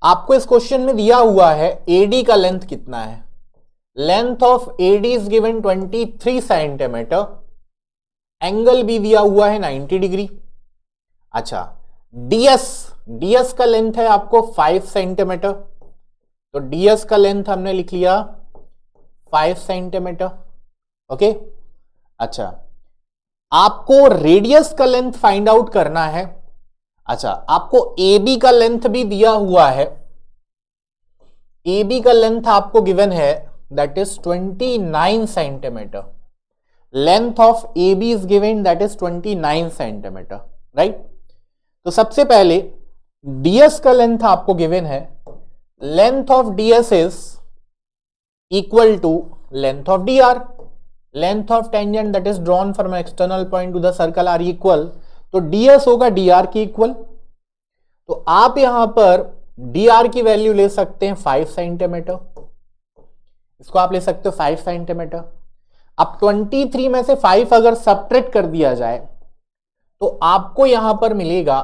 आपको इस क्वेश्चन में दिया हुआ है एडी का लेंथ कितना है, length of AD is given 23 centimetre, angle भी दिया हुआ है 90 डिग्री। अच्छा, डीएस का लेंथ है आपको 5 सेंटीमीटर, तो डीएस का लेंथ हमने लिख लिया 5 सेंटीमीटर, ओके। अच्छा, आपको रेडियस का लेंथ फाइंड आउट करना है। अच्छा, आपको ए बी का लेंथ भी दिया हुआ है, ए बी का लेंथ आपको गिवन है that is 29 centimetre, length of A B is given that is 29 centimetre, right. तो सबसे पहले डीएस का लेंथ आपको गिवन है, length of DS is equal to length of D R, length of tangent that is drawn from external point to the circle are equal, तो DS होगा DR के equal. तो आप यहां पर डीआर की वैल्यू ले सकते हैं 5 सेंटीमीटर, इसको आप ले सकते हो 5 सेंटीमीटर। अब 23 में से 5 अगर सब्ट्रैक्ट कर दिया जाए तो आपको यहां पर मिलेगा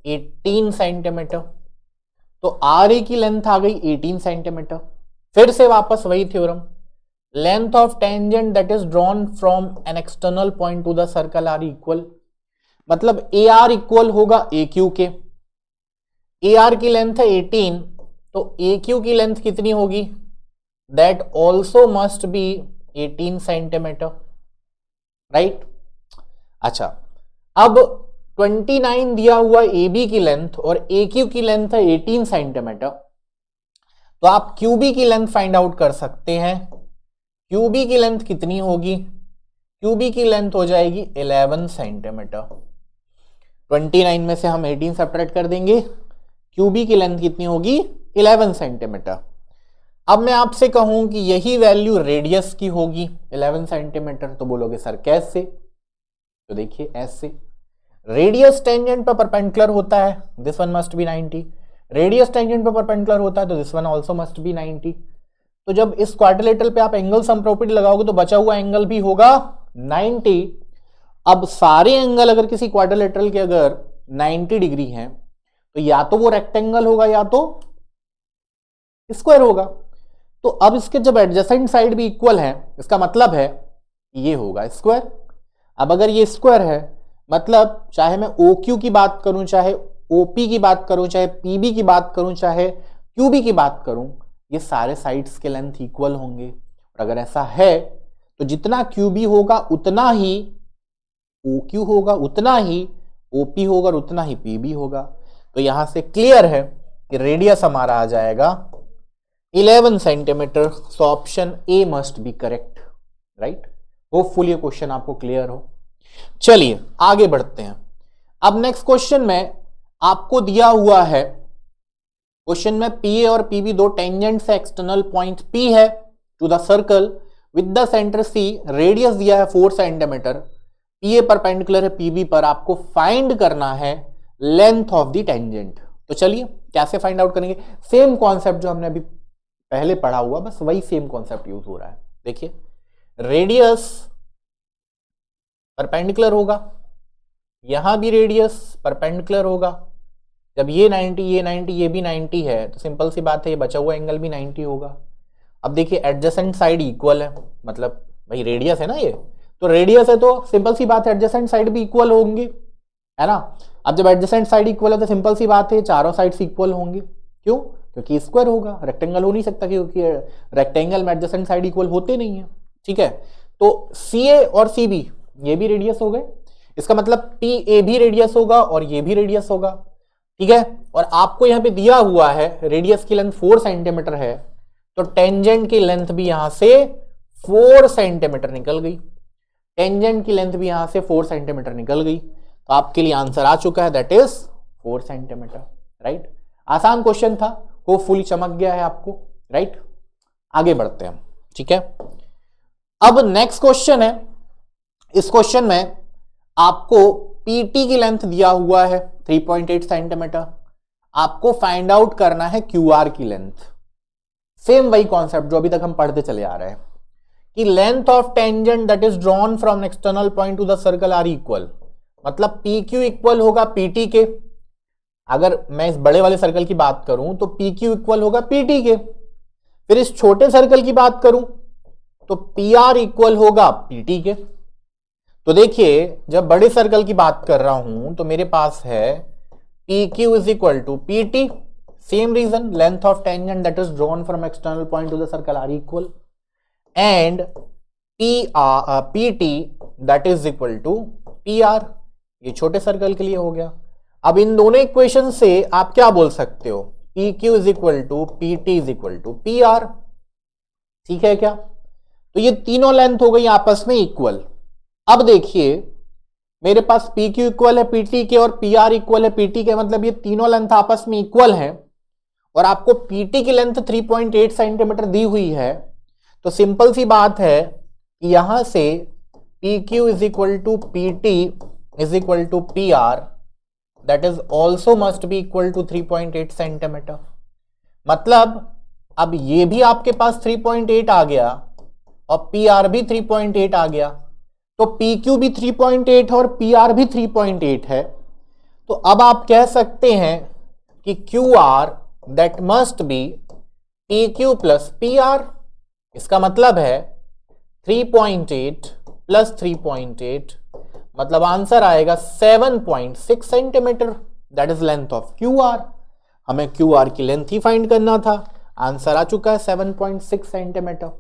18 सेंटीमीटर, तो आर ए की लेंथ आ गई 18 सेंटीमीटर। फिर से वापस वही theorem, length of tangent that is drawn from an external point to the circle are equal, मतलब ए आर इक्वल होगा ए क्यू के। ए आर की लेंथ है 18, तो ए क्यू की लेंथ कितनी होगी, that also must B 18 centimetre, right. अच्छा, अब 29 दिया हुआ ए बी की लेंथ और ए क्यू की लेंथ है 18 सेंटीमीटर, तो आप क्यू बी की लेंथ फाइंड आउट कर सकते हैं। क्यू बी की लेंथ कितनी होगी, क्यू बी की लेंथ हो जाएगी 11 सेंटीमीटर। 29 में से हम 18 सब्ट्रैक्ट कर देंगे, क्यू बी की लेंथ कितनी होगी 11 सेंटीमीटर। अब मैं आपसे कहूं कि यही वैल्यू रेडियस की होगी 11 सेंटीमीटर, तो बोलोगे सर कैसे, तो देखिए ऐसे, रेडियस टेंजेंट पर परपेंडिकुलर होता है, this one must be 90, radius tangent पर परपेंडिकुलर होता है तो this one also must be 90। तो जब इस क्वाड्रिलेटरल पे आप एंगल सम प्रॉपर्टी लगाओगे तो बचा हुआ एंगल भी होगा 90। अब सारे एंगल अगर किसी क्वाड्रिलेटरल के अगर 90 डिग्री हैं तो या तो वो रेक्टेंगल होगा या तो स्क्वायर होगा। तो अब इसके जब एडजेसेंट साइड भी इक्वल है, इसका मतलब है ये होगा स्क्वायर। अब अगर ये स्क्वायर है, मतलब चाहे मैं ओ क्यू की बात करूं, चाहे ओपी की बात करूं, चाहे पीबी की बात करूं, चाहे क्यूबी की बात करूं, ये सारे साइड्स के लेंथ इक्वल होंगे। और अगर ऐसा है तो जितना क्यूबी होगा उतना ही ओ क्यू होगा, उतना ही ओपी होगा और उतना ही पीबी होगा। तो यहां से क्लियर है कि रेडियस हमारा आ जाएगा 11 centimetre. So option A must be correct, right. Hopefully ये क्वेश्चन आपको क्लियर हो। चलिए आगे बढ़ते हैं। अब नेक्स्ट क्वेश्चन में आपको दिया हुआ है, क्वेश्चन में पी ए और पीबी दो टेंजेंट से एक्सटर्नल पॉइंट पी है to the circle with the centre C, radius दिया है 4 सेंटीमीटर, पी ए परपेंडिकुलर है पीबी पर, आपको फाइंड करना है लेंथ ऑफ द टेंजेंट। तो चलिए कैसे फाइंड आउट करेंगे, सेम कॉन्सेप्ट जो हमने अभी पहले पढ़ा हुआ, बस वही सेम कॉन्सेप्ट यूज हो रहा है। देखिए रेडियस परपेंडिकुलर होगा, यहां भी रेडियस परपेंडिकुलर होगा, जब ये 90 ये 90 ये भी 90 है तो सिंपल सी बात है ये बचा हुआ एंगल भी 90 होगा। अब देखिए एडजेसेंट साइड इक्वल है, मतलब भाई रेडियस है ना ये, तो रेडियस है तो सिंपल सी बात है एडजेसेंट साइड भी इक्वल होंगे, है ना। अब जब एडजेसेंट साइड इक्वल है तो सिंपल सी बात है चारों साइड्स इक्वल होंगे। क्यों? क्योंकि स्क्वायर होगा, रेक्टेंगल हो नहीं सकता, क्योंकि रेक्टेंगल में एडजेसेंट साइड इक्वल होते नहीं है, ठीक है। तो सी ए और सी बी ये भी रेडियस हो गए, इसका मतलब पी ए भी रेडियस होगा और ये भी रेडियस होगा, ठीक है। और आपको यहां पे दिया हुआ है रेडियस की लेंथ 4 सेंटीमीटर है, तो टेंजेंट की लेंथ भी यहां से 4 सेंटीमीटर निकल गई, टेंजेंट की लेंथ भी यहां से 4 सेंटीमीटर निकल गई। तो आपके लिए आंसर आ चुका है, दैट इज 4 सेंटीमीटर, राइट। आसान क्वेश्चन था, होपफुली चमक गया है आपको, राइट। आगे बढ़ते हैं, ठीक है। अब नेक्स्ट क्वेश्चन है, इस क्वेश्चन में आपको पीटी की लेंथ दिया हुआ है 3.8 सेंटीमीटर, आपको फाइंड आउट करना है क्यूआर की लेंथ। सेम वही कॉन्सेप्ट जो अभी तक हम पढ़ते चले आ रहे हैं कि length of tangent that is drawn from external point to the circle are equal, मतलब पी क्यू इक्वल होगा पीटी के। अगर मैं इस बड़े वाले सर्कल की बात करूं तो पी क्यू इक्वल होगा पीटी के, फिर इस छोटे सर्कल की बात करूं तो पी आर इक्वल होगा पीटी के। तो देखिए जब बड़े सर्कल की बात कर रहा हूं तो मेरे पास है P Q is equal to P T, same reason, length of tangent that is drawn from external point to the circle are equal, and P T that is equal to P R, ये छोटे circle के लिए हो गया। अब इन दोनों equation से आप क्या बोल सकते हो, P Q is equal to P T is equal to P R, ठीक है क्या। तो ये तीनों लेंथ हो गई आपस में इक्वल। अब देखिए मेरे पास पी क्यू इक्वल है पीटी के और पी आर इक्वल है पीटी के, मतलब ये तीनों लेंथ आपस में इक्वल है, और आपको पीटी की लेंथ 3.8 सेंटीमीटर दी हुई है। तो सिंपल सी बात है कि यहां से P Q is equal to P T is equal to P R, that is also must be equal to 3.8 centimetre. मतलब अब ये भी आपके पास 3.8 आ गया और पी आर भी 3.8 आ गया, तो पी क्यू भी 3.8 और पी आर भी 3.8 है। तो अब आप कह सकते हैं कि Q R that must B P Q plus P R, इसका मतलब है 3.8 प्लस 3.8, मतलब आंसर आएगा 7.6 centimetre, that is length of Q R. हमें क्यू आर की लेंथ ही फाइंड करना था, आंसर आ चुका है 7.6 सेंटीमीटर।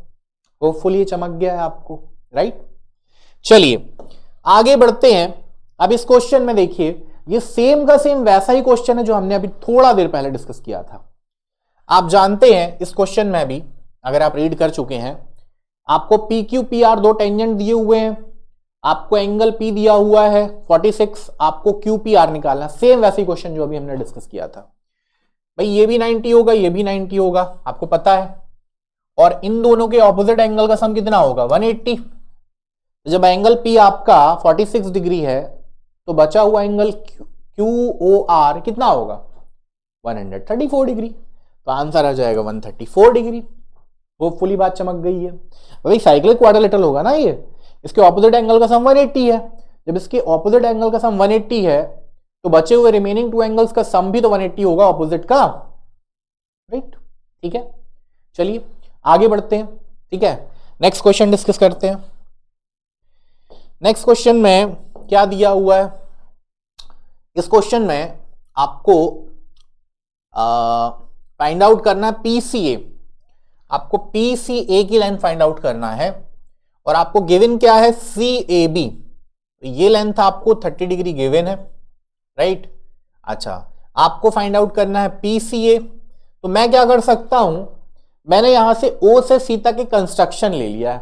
होपफुली चमक गया है आपको, राइट। चलिए आगे बढ़ते हैं। अब इस क्वेश्चन में देखिए ये सेम का सेम वैसा ही क्वेश्चन है जो हमने अभी थोड़ा देर पहले डिस्कस किया था। आप जानते हैं इस क्वेश्चन में भी, अगर आप रीड कर चुके हैं, आपको पी क्यू पी आर दो टेंजेंट दिए हुए हैं, आपको एंगल पी दिया हुआ है 46, आपको क्यू पी आर निकालना। सेम वैसी क्वेश्चन जो अभी हमने डिस्कस किया था। भाई ये भी 90 होगा ये भी 90 होगा, आपको पता है, और इन दोनों के ऑपोजिट एंगल का सम कितना होगा 180। जब एंगल पी आपका 46 डिग्री है तो बचा हुआ एंगल क्यू ओ आर कितना होगा 134 डिग्री, तो आंसर आ जाएगा 134 डिग्री। होपफुली बात चमक गई है। भाई साइक्लिक क्वाड्रिलेटरल होगा ना ये, इसके ऑपोजिट एंगल का सम 180 है। जब इसके ऑपोजिट एंगल का सम 180 है तो बचे हुए रिमेनिंग टू एंगल्स का सम भी तो 180 होगा ऑपोजिट का, राइट, ठीक है। चलिए आगे बढ़ते हैं, ठीक है। नेक्स्ट क्वेश्चन डिस्कस करते हैं। नेक्स्ट क्वेश्चन में क्या दिया हुआ है, इस क्वेश्चन में आपको फाइंड आउट करना है पीसीए, आपको पीसीए की लेंथ फाइंड आउट करना है, और आपको गिवन क्या है सीएबी, ये लेंथ आपको 30 डिग्री गिवन है, राइट। अच्छा आपको फाइंड आउट करना है PCA। तो मैं क्या कर सकता हूं, मैंने यहां से O से C तक एक कंस्ट्रक्शन ले लिया है,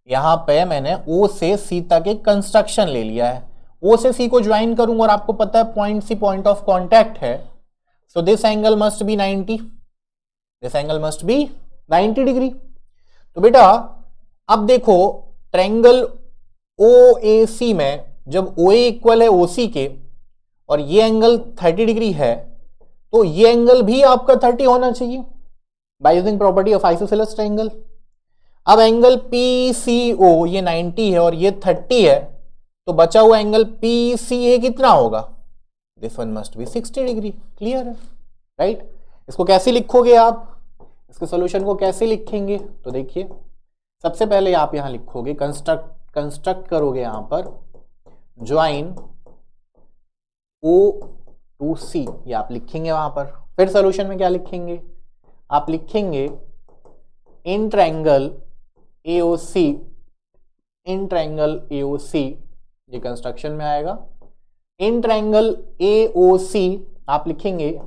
यहां पे मैंने O से C तक एक कंस्ट्रक्शन ले लिया है, O से C को ज्वाइन करूंगा और आपको पता है point C point of contact है, so this angle must be 90, this angle must be 90 degree. तो बेटा अब देखो ट्रायंगल OAC में जब OA इक्वल है OC के और ये एंगल 30 डिग्री है, तो ये एंगल भी आपका 30 होना चाहिए by using property of isosceles triangle. अब एंगल PCO ये 90 है और ये 30 है, तो बचा हुआ एंगल PCA कितना होगा, this one must B 60 degree. Clear है, राइट। इसको कैसे लिखोगे आप, इसके सॉल्यूशन को कैसे लिखेंगे, तो देखिए सबसे पहले आप यहां लिखोगे कंस्ट्रक्ट करोगे यहां पर ज्वाइन O to C, ये आप लिखेंगे वहां पर। फिर सॉल्यूशन में क्या लिखेंगे, आप लिखेंगे in triangle AOC, in triangle AOC, ये कंस्ट्रक्शन में आएगा। इन ट्रायंगल AOC आप लिखेंगे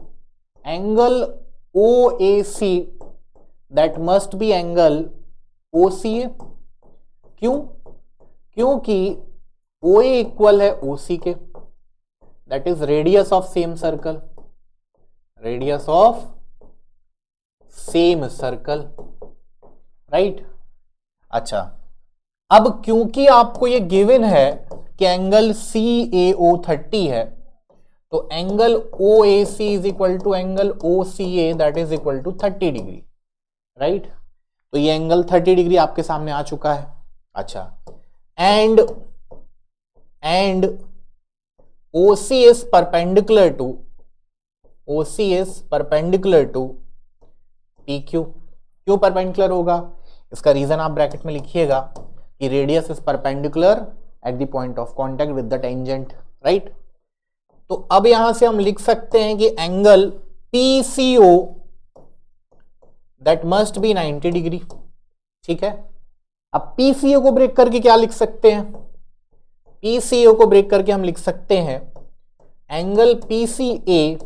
angle OAC that must B angle OCA। क्यों, क्योंकि OA इक्वल है OC के, that is radius of same circle, radius of same circle, right. अच्छा, अब क्योंकि आपको ये गिवन है कि एंगल CAO 30 है, तो angle OAC is equal to angle OCA that is equal to 30 degree, right. तो ये एंगल 30 डिग्री आपके सामने आ चुका है। अच्छा, and OC is perpendicular to PQ। क्यों परपेंडिकुलर होगा, इसका रीजन आप ब्रैकेट में लिखिएगा कि radius is perpendicular at the point of contact with the tangent, right. तो अब यहां से हम लिख सकते हैं कि angle PCO that must be 90 degree, ठीक है। अब PCO को ब्रेक करके क्या लिख सकते हैं, PCO को ब्रेक करके हम लिख सकते हैं angle PCA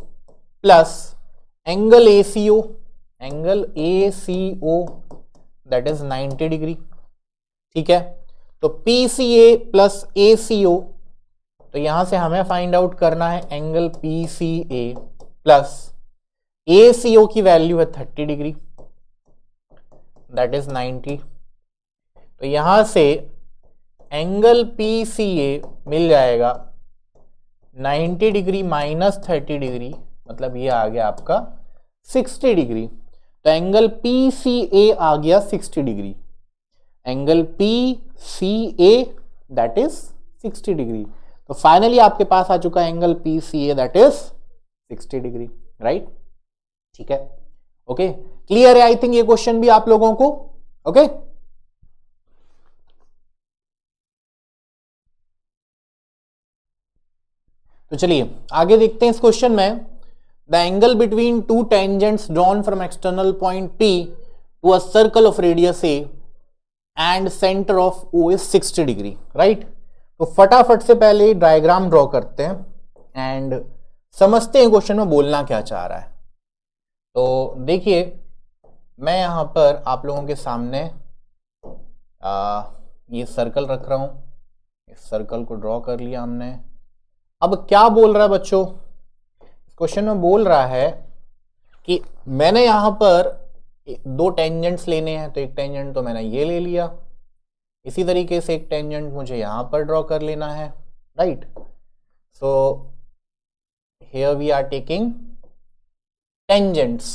plus angle ACO that is 90 degree, ठीक है। तो PCA प्लस ACO, तो यहां से हमें फाइंड आउट करना है एंगल PCA प्लस ACO की वैल्यू है 30 डिग्री दैट इज 90। तो यहां से एंगल PCA मिल जाएगा 90 डिग्री माइनस 30 डिग्री, मतलब ये आ गया आपका 60 डिग्री। तो एंगल PCA आ गया 60 degree, angle PCA that is 60 degree. तो फाइनली आपके पास आ चुका है angle PCA that is 60 degree, right. ठीक है, ओके, क्लियर है आई थिंक ये क्वेश्चन भी आप लोगों को, ओके। तो चलिए आगे देखते हैं इस क्वेश्चन में। The angle between two tangents drawn from external point P to a circle of radius A and centre of O is 60 degree, right. तो फटाफट से पहले डायग्राम ड्रॉ करते हैं एंड समझते हैं क्वेश्चन में बोलना क्या चाह रहा है। तो देखिए मैं यहां पर आप लोगों के सामने ये सर्कल रख रहा हूं, इस सर्कल को ड्रॉ कर लिया हमने। अब क्या बोल रहा है बच्चों, क्वेश्चन में बोल रहा है कि मैंने यहां पर दो टेंजेंट्स लेने हैं, तो एक टेंजेंट तो मैंने ये ले लिया, इसी तरीके से एक टेंजेंट मुझे यहां पर ड्रॉ कर लेना है, right. So here we are taking tangents.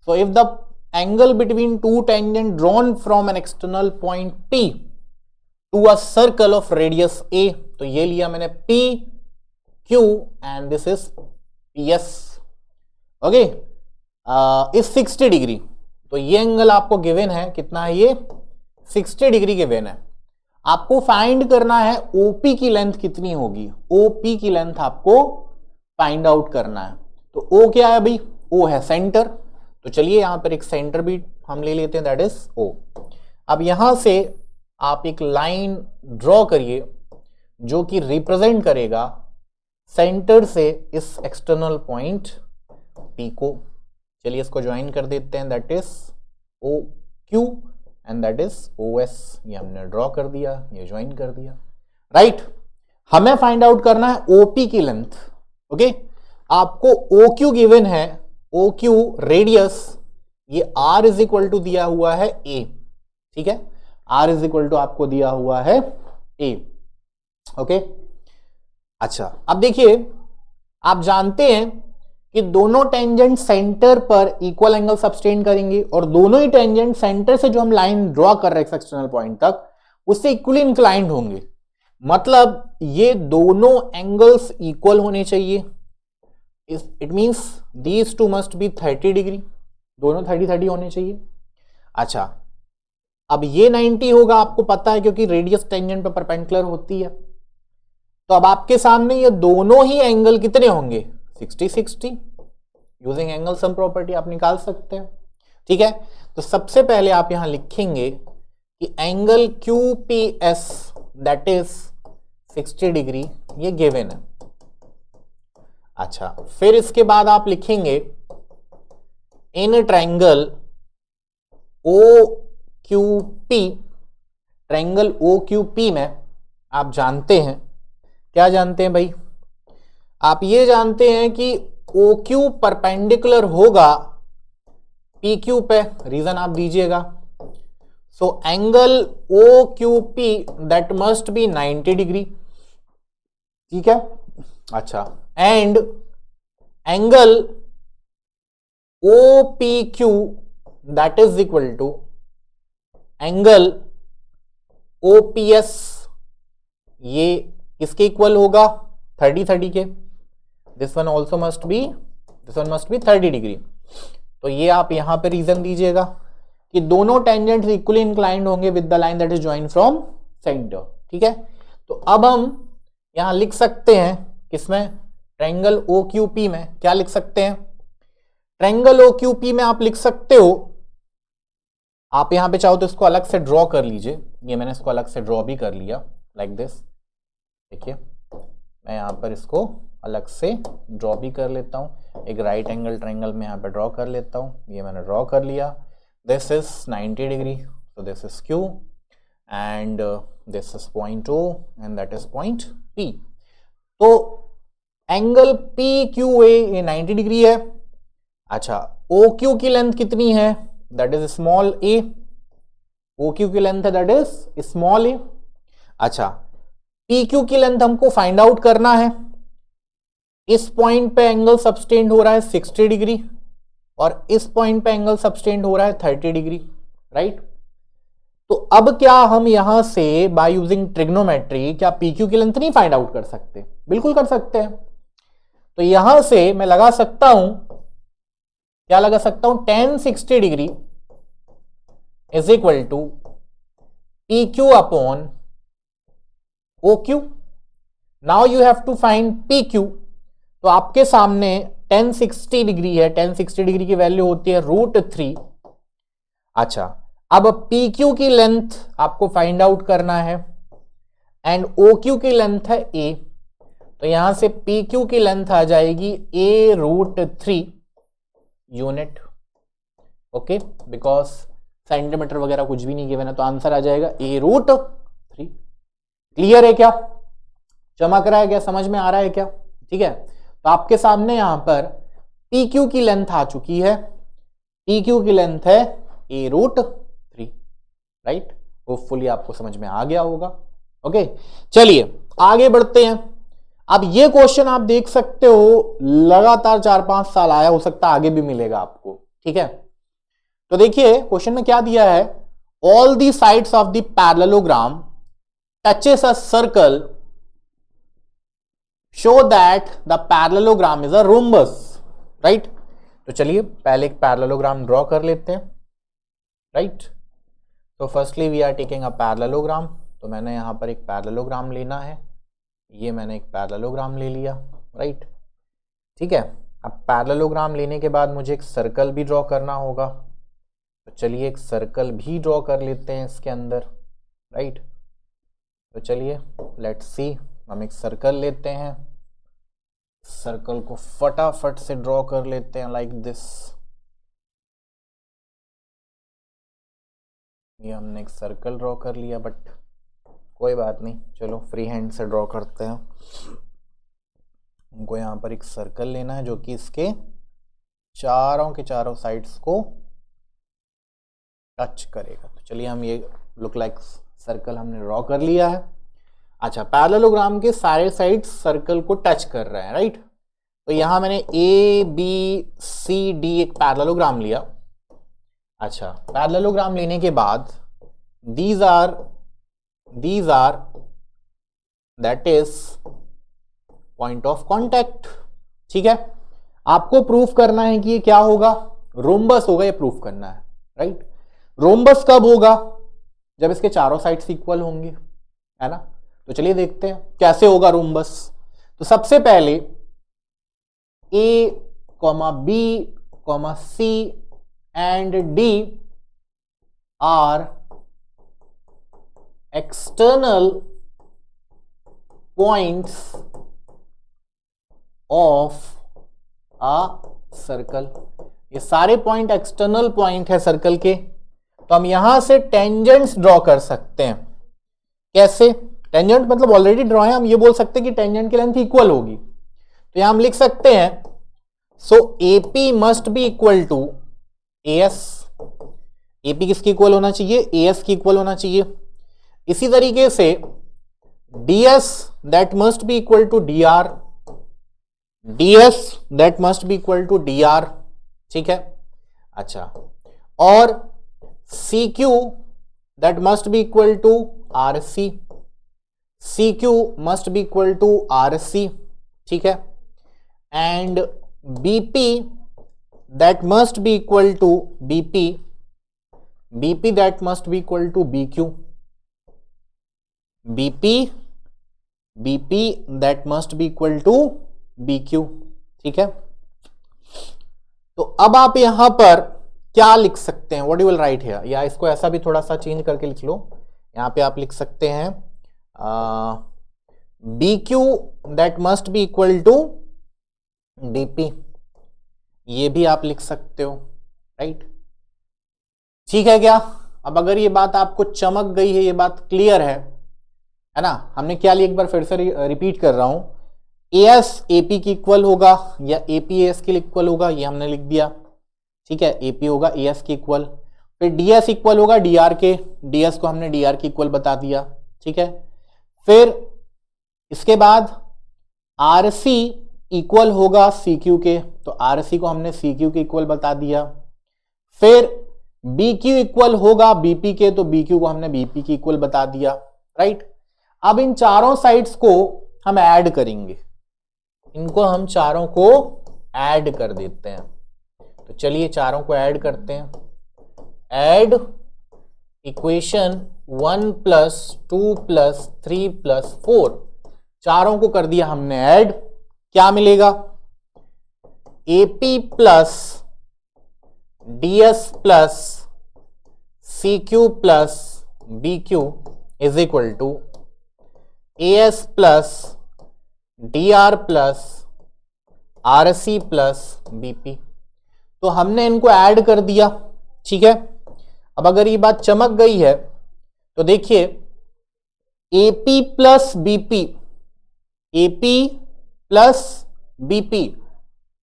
So if the angle between two tangent drawn from an external point P to a circle of radius A, तो ये लिया मैंने P Q and this is PS, okay, is 60 degree. तो ये angle आपको given है, कितना है ये 60 डिग्री गिवन है। आपको फाइंड करना है OP की लेंथ कितनी होगी, OP की लेंथ आपको फाइंड आउट करना है। तो O क्या है भाई, O है सेंटर, तो चलिए यहां पर एक सेंटर भी हम ले लेते हैं दैट इज O। अब यहां से आप एक लाइन ड्रॉ करिए जो कि रिप्रेजेंट करेगा सेंटर से इस एक्सटर्नल पॉइंट P को, चलिए इसको ज्वाइन कर देते हैं, that is OQ and that is OS। ये हमने ड्रॉ कर दिया, ये ज्वाइन कर दिया, राइट। हमें फाइंड आउट करना है OP की लेंथ, ओके। आपको OQ गिवन है, OQ रेडियस, ये R इज इक्वल टू दिया हुआ है A, ठीक है, R इज इक्वल टू आपको दिया हुआ है A, ओके। अच्छा, अब देखिए आप जानते हैं कि दोनों टेंजेंट सेंटर पर इक्वल एंगल सब्सटेंड करेंगे और दोनों ही टेंजेंट सेंटर से जो हम लाइन ड्रॉ कर रहे हैं एक्सटर्नल पॉइंट तक उससे इक्वली इंक्लाइंड होंगे, मतलब ये दोनों एंगल्स इक्वल होने चाहिए। It means these two must be 30 degree, दोनों 30-30 होने चाहिए। अच्छा, अब ये 90 होगा, आपको पता है क्योंकि रेडियस टेंजेंट पर परपेंडिकुलर होती है। तो अब आपके सामने ये दोनों ही एंगल कितने होंगे, 60-60। यूजिंग एंगल सम प्रॉपर्टी आप निकाल सकते हैं, ठीक है। तो सबसे पहले आप यहां लिखेंगे कि angle QPS that is 60 degree, ये गिवन है। अच्छा, फिर इसके बाद आप लिखेंगे in triangle OQP, triangle OQP में आप जानते हैं, क्या जानते हैं भाई, आप ये जानते हैं कि OQ परपेंडिकुलर होगा PQ पे, रीजन आप दीजिएगा। So angle OQP that must be 90 degree, ठीक है। अच्छा, and angle OPQ that is equal to angle OPS, ये किसके इक्वल होगा, 30-30 के। This one also must be 30 degree. तो ये आप यहां पे रीजन दीजिएगा कि दोनों टेंजेंट्स इक्वली इंक्लाइंड होंगे with the line that is join from centre, ठीक है। तो अब हम यहां लिख सकते हैं किसमें, ट्रायंगल OQP में क्या लिख सकते हैं, ट्रायंगल OQP में आप लिख सकते हो, आप यहां पे चाहो तो इसको अलग से ड्रॉ कर लीजिए, ये मैंने इसको अलग से ड्रॉ भी कर लिया लाइक दिस, देखिए मैं यहां पर इसको अलग से ड्रॉ भी कर लेता हूं, एक राइट एंगल ट्रायंगल में यहां पे ड्रॉ कर लेता हूं, ये मैंने ड्रॉ कर लिया। This is 90 degree, so this is Q and this is point O and that is point P। तो एंगल PQA ये 90 डिग्री है। अच्छा, OQ की लेंथ कितनी है, that is small a, OQ की लेंथ है दैट इज स्मॉल a। अच्छा, PQ की लेंथ हमको फाइंड आउट करना है, इस पॉइंट पे एंगल सब्सटेंड हो रहा है 60 डिग्री और इस पॉइंट पे एंगल सब्सटेंड हो रहा है 30 डिग्री, राइट। तो अब क्या हम यहां से बाय यूजिंग ट्रिग्नोमेट्री क्या PQ की लेंथ नहीं फाइंड आउट कर सकते, बिल्कुल कर सकते हैं। तो यहां से मैं लगा सकता हूं, क्या लगा सकता हूं, tan 60 degree is equal to PQ upon OQ। Now you have to find PQ। तो आपके सामने tan 60 डिग्री है, tan 60 डिग्री की वैल्यू होती है √3। अच्छा, अब PQ की लेंथ आपको फाइंड आउट करना है एंड OQ की लेंथ है A, तो यहां से PQ की लेंथ आ जाएगी A√3 unit, okay, because centimetre वगैरह कुछ भी नहीं गिवन है, तो आंसर आ जाएगा A√3। क्लियर है क्या, चमक रहा है क्या, समझ में आ रहा है क्या, ठीक है। तो आपके सामने यहां पर PQ की लेंथ आ चुकी है, PQ की लेंथ है A√3, राइट। होपफुली आपको समझ में आ गया होगा, ओके। चलिए आगे बढ़ते हैं। अब ये क्वेश्चन आप देख सकते हो लगातार 4-5 साल आया, हो सकता है आगे भी मिलेगा आपको, ठीक है। तो देखिए क्वेश्चन में क्या दिया है, all the sides of the parallelogram touches a circle show that the parallelogram is a rhombus, right. तो चलिए पहले एक पैरेललोग्राम ड्रॉ कर लेते हैं, राइट। तो firstly we are taking a parallelogram, तो मैंने यहां पर एक पैरेललोग्राम लेना है, ये मैंने एक पैरेललोग्राम ले लिया, राइट, ठीक है। अब पैरेललोग्राम लेने के बाद मुझे एक सर्कल भी ड्रॉ करना होगा, तो चलिए एक सर्कल भी ड्रॉ कर लेते हैं इसके अंदर, राइट। तो चलिए लेट्स सी, हम एक सर्कल लेते हैं, सर्कल को फटाफट से ड्रॉ कर लेते हैं लाइक दिस। ये हमने एक सर्कल ड्रॉ कर लिया, बट कोई बात नहीं, चलो फ्री हैंड से ड्रॉ करते हैं। हमको यहाँ पर एक सर्कल लेना है जो कि इसके चारों के चारों साइड्स को टच करेगा। तो चलिए, हम ये लुक लाइक सर्कल हमने ड्रॉ कर लिया है। अच्छा, पैरेललोग्राम के सारे साइड्स सर्कल को टच कर रहे हैं, राइट। तो यहां मैंने ए बी सी डी एक पैरेललोग्राम लिया। अच्छा, पैरेललोग्राम लेने के बाद these are that is point of contact। ठीक है, आपको प्रूफ करना है कि ये क्या होगा, रोम्बस होगा, ये प्रूफ करना है, राइट। रोम्बस कब होगा, जब इसके चारों साइड्स इक्वल होंगे, है ना। तो चलिए देखते हैं कैसे होगा रोम्बस। तो सबसे पहले A comma B comma C and D are external points of a circle. ये सारे पॉइंट एक्सटर्नल पॉइंट है सर्कल के। तो हम यहां से टेंजेंट्स ड्रॉ कर सकते हैं। कैसे? टेंजेंट मतलब ऑलरेडी ड्रॉ है, हम ये बोल सकते हैं कि टेंजेंट की लेंथ इक्वल होगी। तो यहां हम लिख सकते हैं so AP must be equal to AS. AP किसकी इक्वल होना चाहिए, एएस की इक्वल होना चाहिए। इसी तरीके से DS that must be equal to DR, DS that must be equal to DR. ठीक है, अच्छा, और C Q that must be equal to R C, C Q must be equal to R C. ठीक है, and BP that must be equal to BP, BP that must be equal to BQ, BP BP that must be equal to BQ. ठीक है, तो अब आप यहां पर क्या लिख सकते हैं, what you will write here, या इसको ऐसा भी थोड़ा सा चेंज करके लिख लो। यहां पे आप लिख सकते हैं B Q that must be equal to DP, ये भी आप लिख सकते हो, राइट। ठीक है क्या? अब अगर ये बात आपको चमक गई है, ये बात क्लियर है ना। हमने क्या लिया, एक बार फिर से रिपीट कर रहा हूं, एएस एपी की इक्वल होगा या एपी एएस के इक्वल होगा, ये हमने लिख दिया। ठीक है, एपी होगा एएस के इक्वल, फिर डीएस इक्वल होगा डीआर के, डीएस को हमने डीआर के इक्वल बता दिया। ठीक है, फिर इसके बाद आरसी इक्वल होगा सीक्यू के, तो आरसी को हमने सीक्यू के इक्वल बता दिया। फिर बीक्यू इक्वल होगा बीपी के, तो बीक्यू को हमने बीपी की इक्वल बता दिया, राइट। अब इन चारों साइड्स को हम ऐड करेंगे, इनको हम चारों को ऐड कर देते हैं। तो चलिए चारों को ऐड करते हैं। ऐड इक्वेशन 1 + 2 + 3 + 4, चारों को कर दिया हमने ऐड। क्या मिलेगा, AP plus DS plus CQ plus BQ is equal to AS plus DR plus RC plus BP. तो हमने इनको ऐड कर दिया। ठीक है, अब अगर ये बात चमक गई है तो देखिए AP plus BP, AP plus BP,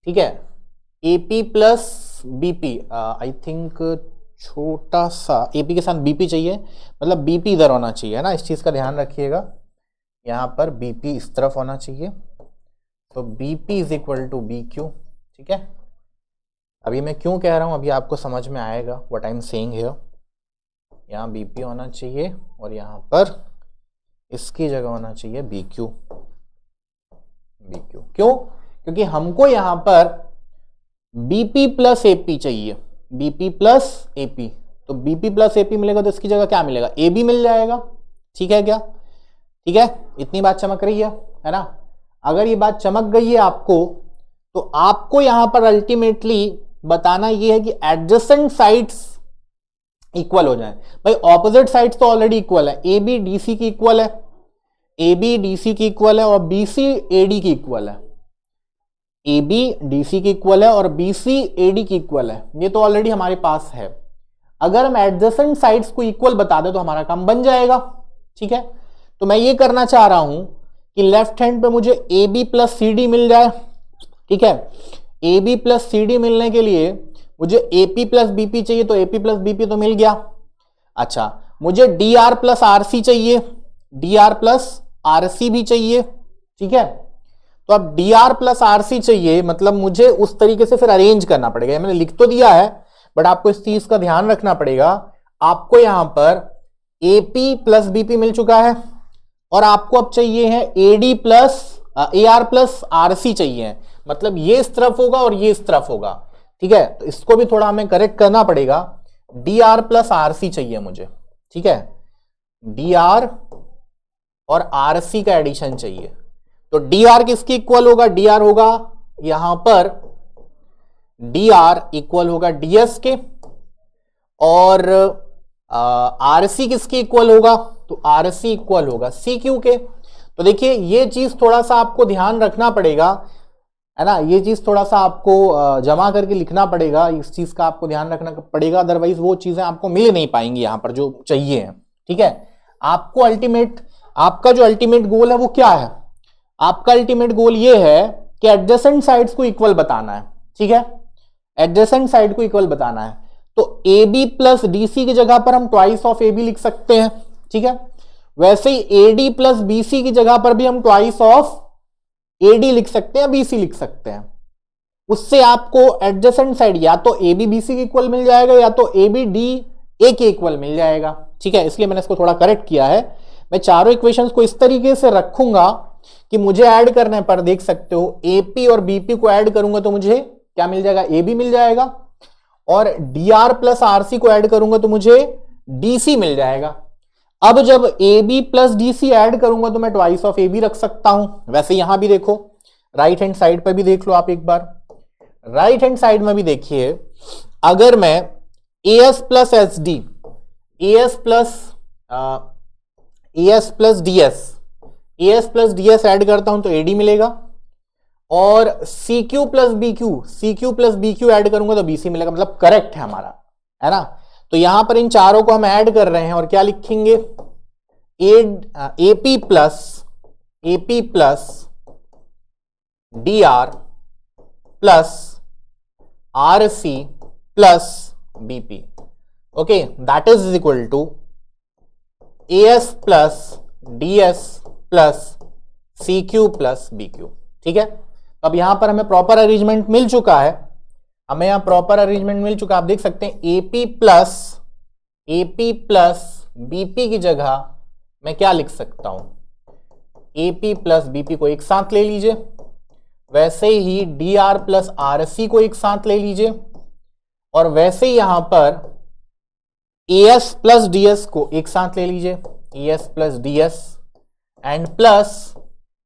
ठीक है, AP plus BP, I think छोटा सा एपी के साथ बीपी चाहिए, मतलब बीपी इधर होना चाहिए, है ना। इस चीज का ध्यान रखिएगा, यहां पर बीपी इस तरफ होना चाहिए। तो BP is equal to B Q. ठीक है, अभी मैं क्यों कह रहा हूं अभी आपको समझ में आएगा, what I am saying here. यहाँ बीपी होना चाहिए और यहाँ पर इसकी जगह होना चाहिए बी क्यू। बीक्यू क्यों? क्योंकि हमको यहां पर बीपी प्लस एपी चाहिए, बीपी प्लस एपी। तो बीपी प्लस एपी मिलेगा तो इसकी जगह क्या मिलेगा, ए बी मिल जाएगा। ठीक है क्या? ठीक है, इतनी बात चमक रही है ना। अगर ये बात चमक गई है आपको, तो आपको यहां पर अल्टीमेटली बताना ये है कि एडजेसेंट साइड्स इक्वल हो जाए। भाई ऑपोजिट साइड्स तो ऑलरेडी इक्वल है, ए बी डी सी की इक्वल है, ए बी डी सी की इक्वल है और बी सी ए डी की इक्वल है। ए बी डी सी की इक्वल है और बी सी ए डी की इक्वल है, ये तो ऑलरेडी हमारे पास है। अगर हम एडजेसेंट साइड्स को इक्वल बता दे तो हमारा काम बन जाएगा। ठीक है, तो मैं ये करना चाह रहा हूं कि लेफ्ट हैंड पे मुझे A B plus C D मिल जाए। ठीक है, A B plus C D मिलने के लिए मुझे A P plus B P चाहिए, तो A P plus B P तो मिल गया। अच्छा, मुझे D R plus R C चाहिए, D R plus R C भी चाहिए। ठीक है, तो अब D R plus R C चाहिए, मतलब मुझे उस तरीके से फिर अरेंज करना पड़ेगा। मैंने लिख तो दिया है बट आपको इस चीज का ध्यान रखना पड़ेगा। आपको यहां पर A P plus B P मिल चुका है और आपको अब चाहिए है A D plus A R plus R C चाहिए, मतलब ये इस तरफ होगा और ये इस तरफ होगा। ठीक है, तो इसको भी थोड़ा हमें करेक्ट करना पड़ेगा। D R plus R C चाहिए मुझे। ठीक है, डी आर और आर सी का एडिशन चाहिए, तो डी आर किसकी इक्वल होगा? डी आर होगा यहां पर डी आर इक्वल होगा डी एस के, और आर सी किसकी इक्वल होगा? तो आर सी इक्वल होगा सी क्यू के। तो देखिए ये चीज थोड़ा सा आपको ध्यान रखना पड़ेगा, है ना, ये चीज थोड़ा सा आपको जमा करके लिखना पड़ेगा, इस चीज का आपको ध्यान रखना पड़ेगा, अदरवाइज वो चीजें आपको मिल नहीं पाएंगी यहां पर जो चाहिए है। ठीक है, आपको आपका जो अल्टीमेट गोल है वो क्या है? आपका अल्टीमेट गोल ये है कि एडजेसेंट साइड्स को इक्वल बताना है। ठीक है, एडजेसेंट साइड को इक्वल बताना है, तो A B plus D C की जगह पर हम ट्वाइस ऑफ ए बी लिख सकते हैं। ठीक है, वैसे ही A D plus B C की जगह पर भी हम ट्वाइस ऑफ ए डी लिख सकते हैं, बी सी लिख सकते हैं। उससे आपको एडजेसेंट साइड या तो ए बी बी सी के इक्वल मिल जाएगा या तो ए बी डी ए के इक्वल मिल जाएगा। ठीक है, इसलिए मैंने इसको थोड़ा करेक्ट किया है। मैं चारों इक्वेशंस को इस तरीके से रखूंगा कि मुझे ऐड करने पर देख सकते हो एपी और बीपी को ऐड करूंगा तो मुझे क्या मिल जाएगा? ए बी मिल जाएगा, और D R plus R C को ऐड करूंगा तो मुझे डी सी मिल जाएगा। अब जब A B plus D C add करूंगा तो मैं ट्वाइस ऑफ ए बी रख सकता हूं। वैसे यहां भी देखो, राइट हैंड साइड पर भी देख लो आप एक बार, राइट हैंड साइड में भी देखिए, अगर मैं A S plus S D, A S plus D S, A S plus D S add करता हूं तो ए डी मिलेगा, और C Q plus B Q add करूंगा तो बी सी मिलेगा, मतलब करेक्ट है हमारा, है ना। तो यहां पर इन चारों को हम ऐड कर रहे हैं और क्या लिखेंगे? AP plus D R plus R C plus BP, okay, that is equal to A S plus D S plus C Q plus B Q. ठीक है, अब यहां पर हमें प्रॉपर अरेंजमेंट मिल चुका है, आप देख सकते हैं एपी प्लस बीपी की जगह मैं क्या लिख सकता हूं? एपी प्लस बीपी को एक साथ ले लीजिए, वैसे ही D R plus R C को एक साथ ले लीजिए, और वैसे ही यहां पर A S plus D S को एक साथ ले लीजिए, A S plus D S, and plus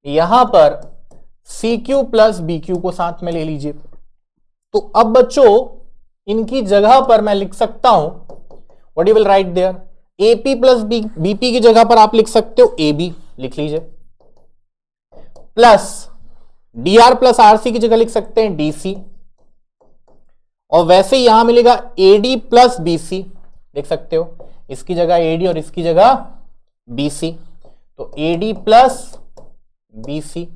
यहां पर C Q plus B Q को साथ में ले लीजिए। तो अब बच्चों इनकी जगह पर मैं लिख सकता हूं, what you will write there? AP plus BP की जगह पर आप लिख सकते हो ए बी, लिख लीजिए, plus D R plus R C की जगह लिख सकते हैं डी सी, और वैसे ही यहां मिलेगा A D plus B C, देख सकते हो, इसकी जगह ए डी और इसकी जगह बी सी, तो A D plus B C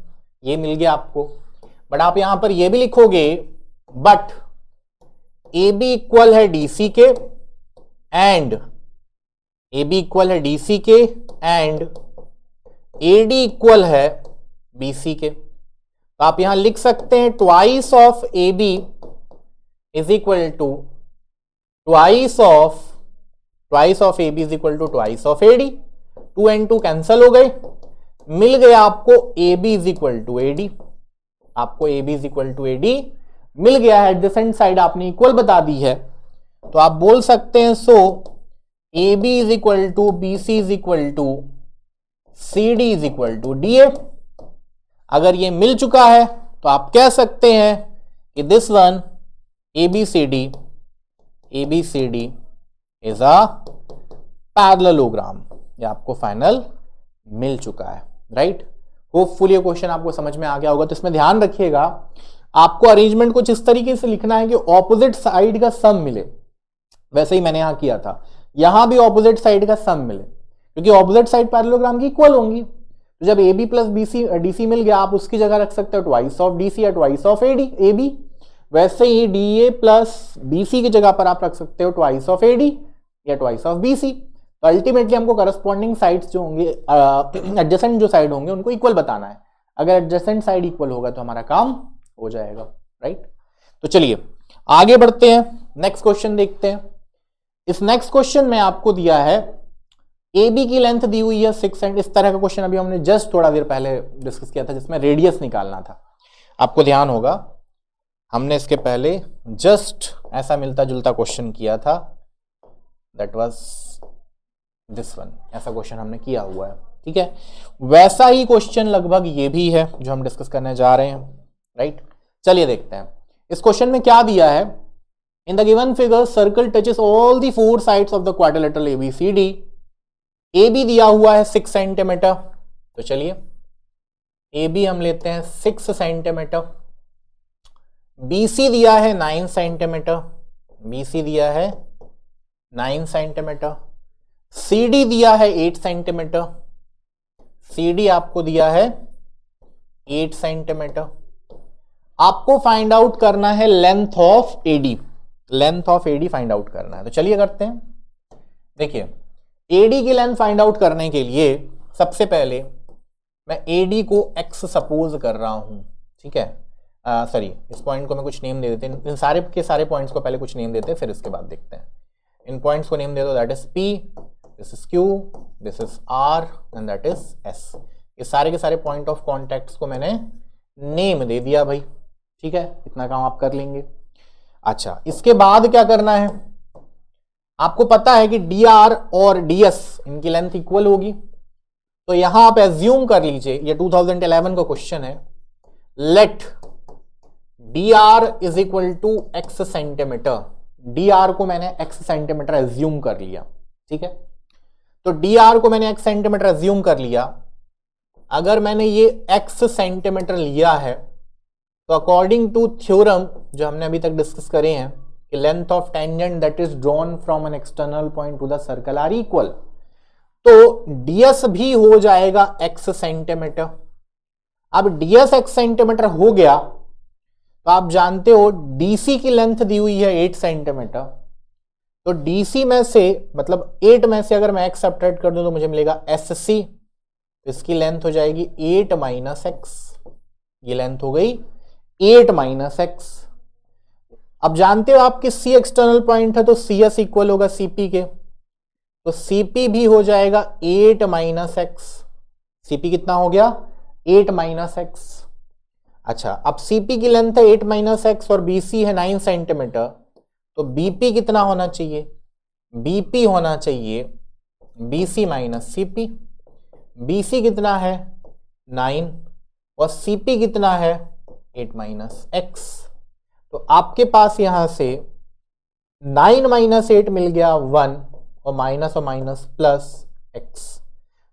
ये मिल गया आपको। बट आप यहां पर ये भी लिखोगे, बट ए बी इक्वल है डी सी के, एंड ए बी इक्वल है डी सी के, एंड ए डी इक्वल है बी सी के। तो आप यहां लिख सकते हैं twice of A B is equal to twice of A B is equal to twice of A D. 2 and 2 cancel हो गए, मिल गया आपको A B is equal to A D, आपको A B is equal to A D मिल गया है। Adjacent side आपने इक्वल बता दी है, तो आप बोल सकते हैं so A B is equal to B C is equal to C D is equal to D A. अगर ये मिल चुका है तो आप कह सकते हैं कि this one A B C D is a parallelogram, ये आपको फाइनल मिल चुका है, राइट। होपफुली ये क्वेश्चन आपको समझ में आ गया होगा। तो इसमें ध्यान रखिएगा, आपको अरेंजमेंट कुछ इस तरीके से लिखना है कि ऑपोजिट साइड का सम मिले, वैसे ही मैंने यहां किया था, यहां भी ऑपोजिट साइड का सम मिले, क्योंकि ऑपोजिट साइड पैरेललोग्राम की इक्वल होंगी। तो जब AB प्लस BC DC मिल गया, आप उसकी जगह रख सकते हो ट्वाइस ऑफ DC या ट्वाइस ऑफ AB। वैसे ही DA प्लस BC की जगह पर आप रख सकते हो ट्वाइस ऑफ AD या ट्वाइस ऑफ BC। तो अल्टीमेटली हमको करस्पॉन्डिंग साइड्स जो होंगे, एडजेसेंट जो साइड होंगे, उनको इक्वल बताना है। अगर एडजेसेंट साइड इक्वल होगा तो हमारा काम हो जाएगा, राइट। तो चलिए आगे बढ़ते हैं, नेक्स्ट क्वेश्चन देखते हैं। इस नेक्स्ट क्वेश्चन में आपको दिया है AB की लेंथ दी हुई है 6 सेंट। इस तरह का क्वेश्चन अभी हमने जस्ट थोड़ा देर पहले डिस्कस किया था, जिसमें रेडियस निकालना था। आपको ध्यान होगा हमने इसके पहले जस्ट ऐसा मिलता जुलता क्वेश्चन किया था, दैट वाज दिस वन। ऐसा क्वेश्चन हमने किया हुआ है, ठीक है। वैसा ही क्वेश्चन लगभग ये भी है जो हम डिस्कस करने जा रहे हैं, राइट। चलिए देखते हैं इस क्वेश्चन में क्या दिया है। इन the given figure circle touches all the 4 sides of the quadrilateral ABCD। AB दिया हुआ है 6 सेंटीमीटर, तो चलिए AB हम लेते हैं 6 सेंटीमीटर। BC दिया है 9 सेंटीमीटर, BC दिया है 9 सेंटीमीटर। CD दिया है 8 सेंटीमीटर, CD आपको दिया है 8 सेंटीमीटर। आपको फाइंड आउट करना है length of AD, length of AD find out करना है। तो चलिए करते हैं। देखिए AD की लेंथ फाइंड आउट करने के लिए सबसे पहले मैं AD को x सपोज कर रहा हूं, ठीक है। सॉरी, इस पॉइंट को मैं कुछ नेम दे देते हैं, इन सारे के सारे पॉइंट्स को पहले कुछ नेम देते हैं, फिर इसके बाद देखते हैं। इन पॉइंट्स को नेम दे दो, that is P, this is Q, this is R and that is S। ये सारे के सारे पॉइंट ऑफ कॉन्टैक्ट्स को मैंने नेम दे दिया भाई, ठीक है। इतना काम आप कर लेंगे। अच्छा, इसके बाद क्या करना है, आपको पता है कि DR और DS इनकी लेंथ इक्वल होगी। तो यहां आप एज्यूम कर लीजिए, ये 2011 का क्वेश्चन है, let DR is equal to x centimetre. DR को मैंने x सेंटीमीटर एज्यूम कर लिया, ठीक है। तो DR को मैंने x सेंटीमीटर एज्यूम कर लिया। अगर मैंने ये x सेंटीमीटर लिया है तो अकॉर्डिंग टू थ्योरम जो हमने अभी तक डिस्कस करे हैं कि length of tangent that is drawn from an external point to the circle are equal, तो ds भी हो जाएगा x सेंटीमीटर। अब ds x सेंटीमीटर हो गया तो आप जानते हो DC की लेंथ दी हुई है 8 सेंटीमीटर। तो DC में से मतलब 8 में से अगर मैं x सब्ट्रैक्ट कर दूं तो मुझे मिलेगा SC। इसकी लेंथ हो जाएगी 8 माइनस x, ये लेंथ हो गई 8 माइनस x। अब जानते हो आपके C एक्सटर्नल पॉइंट है तो CS इक्वल होगा CP के, तो CP भी हो जाएगा 8 माइनस x। CP कितना हो गया 8 माइनस x। अच्छा, अब CP की लेंथ है 8 माइनस x और BC है 9 सेंटीमीटर, तो BP कितना होना चाहिए, BP होना चाहिए BC माइनस CP। BC कितना है 9 और CP कितना है 8 माइनस x। तो आपके पास यहां से 9 माइनस 8 मिल गया 1 और माइनस प्लस x।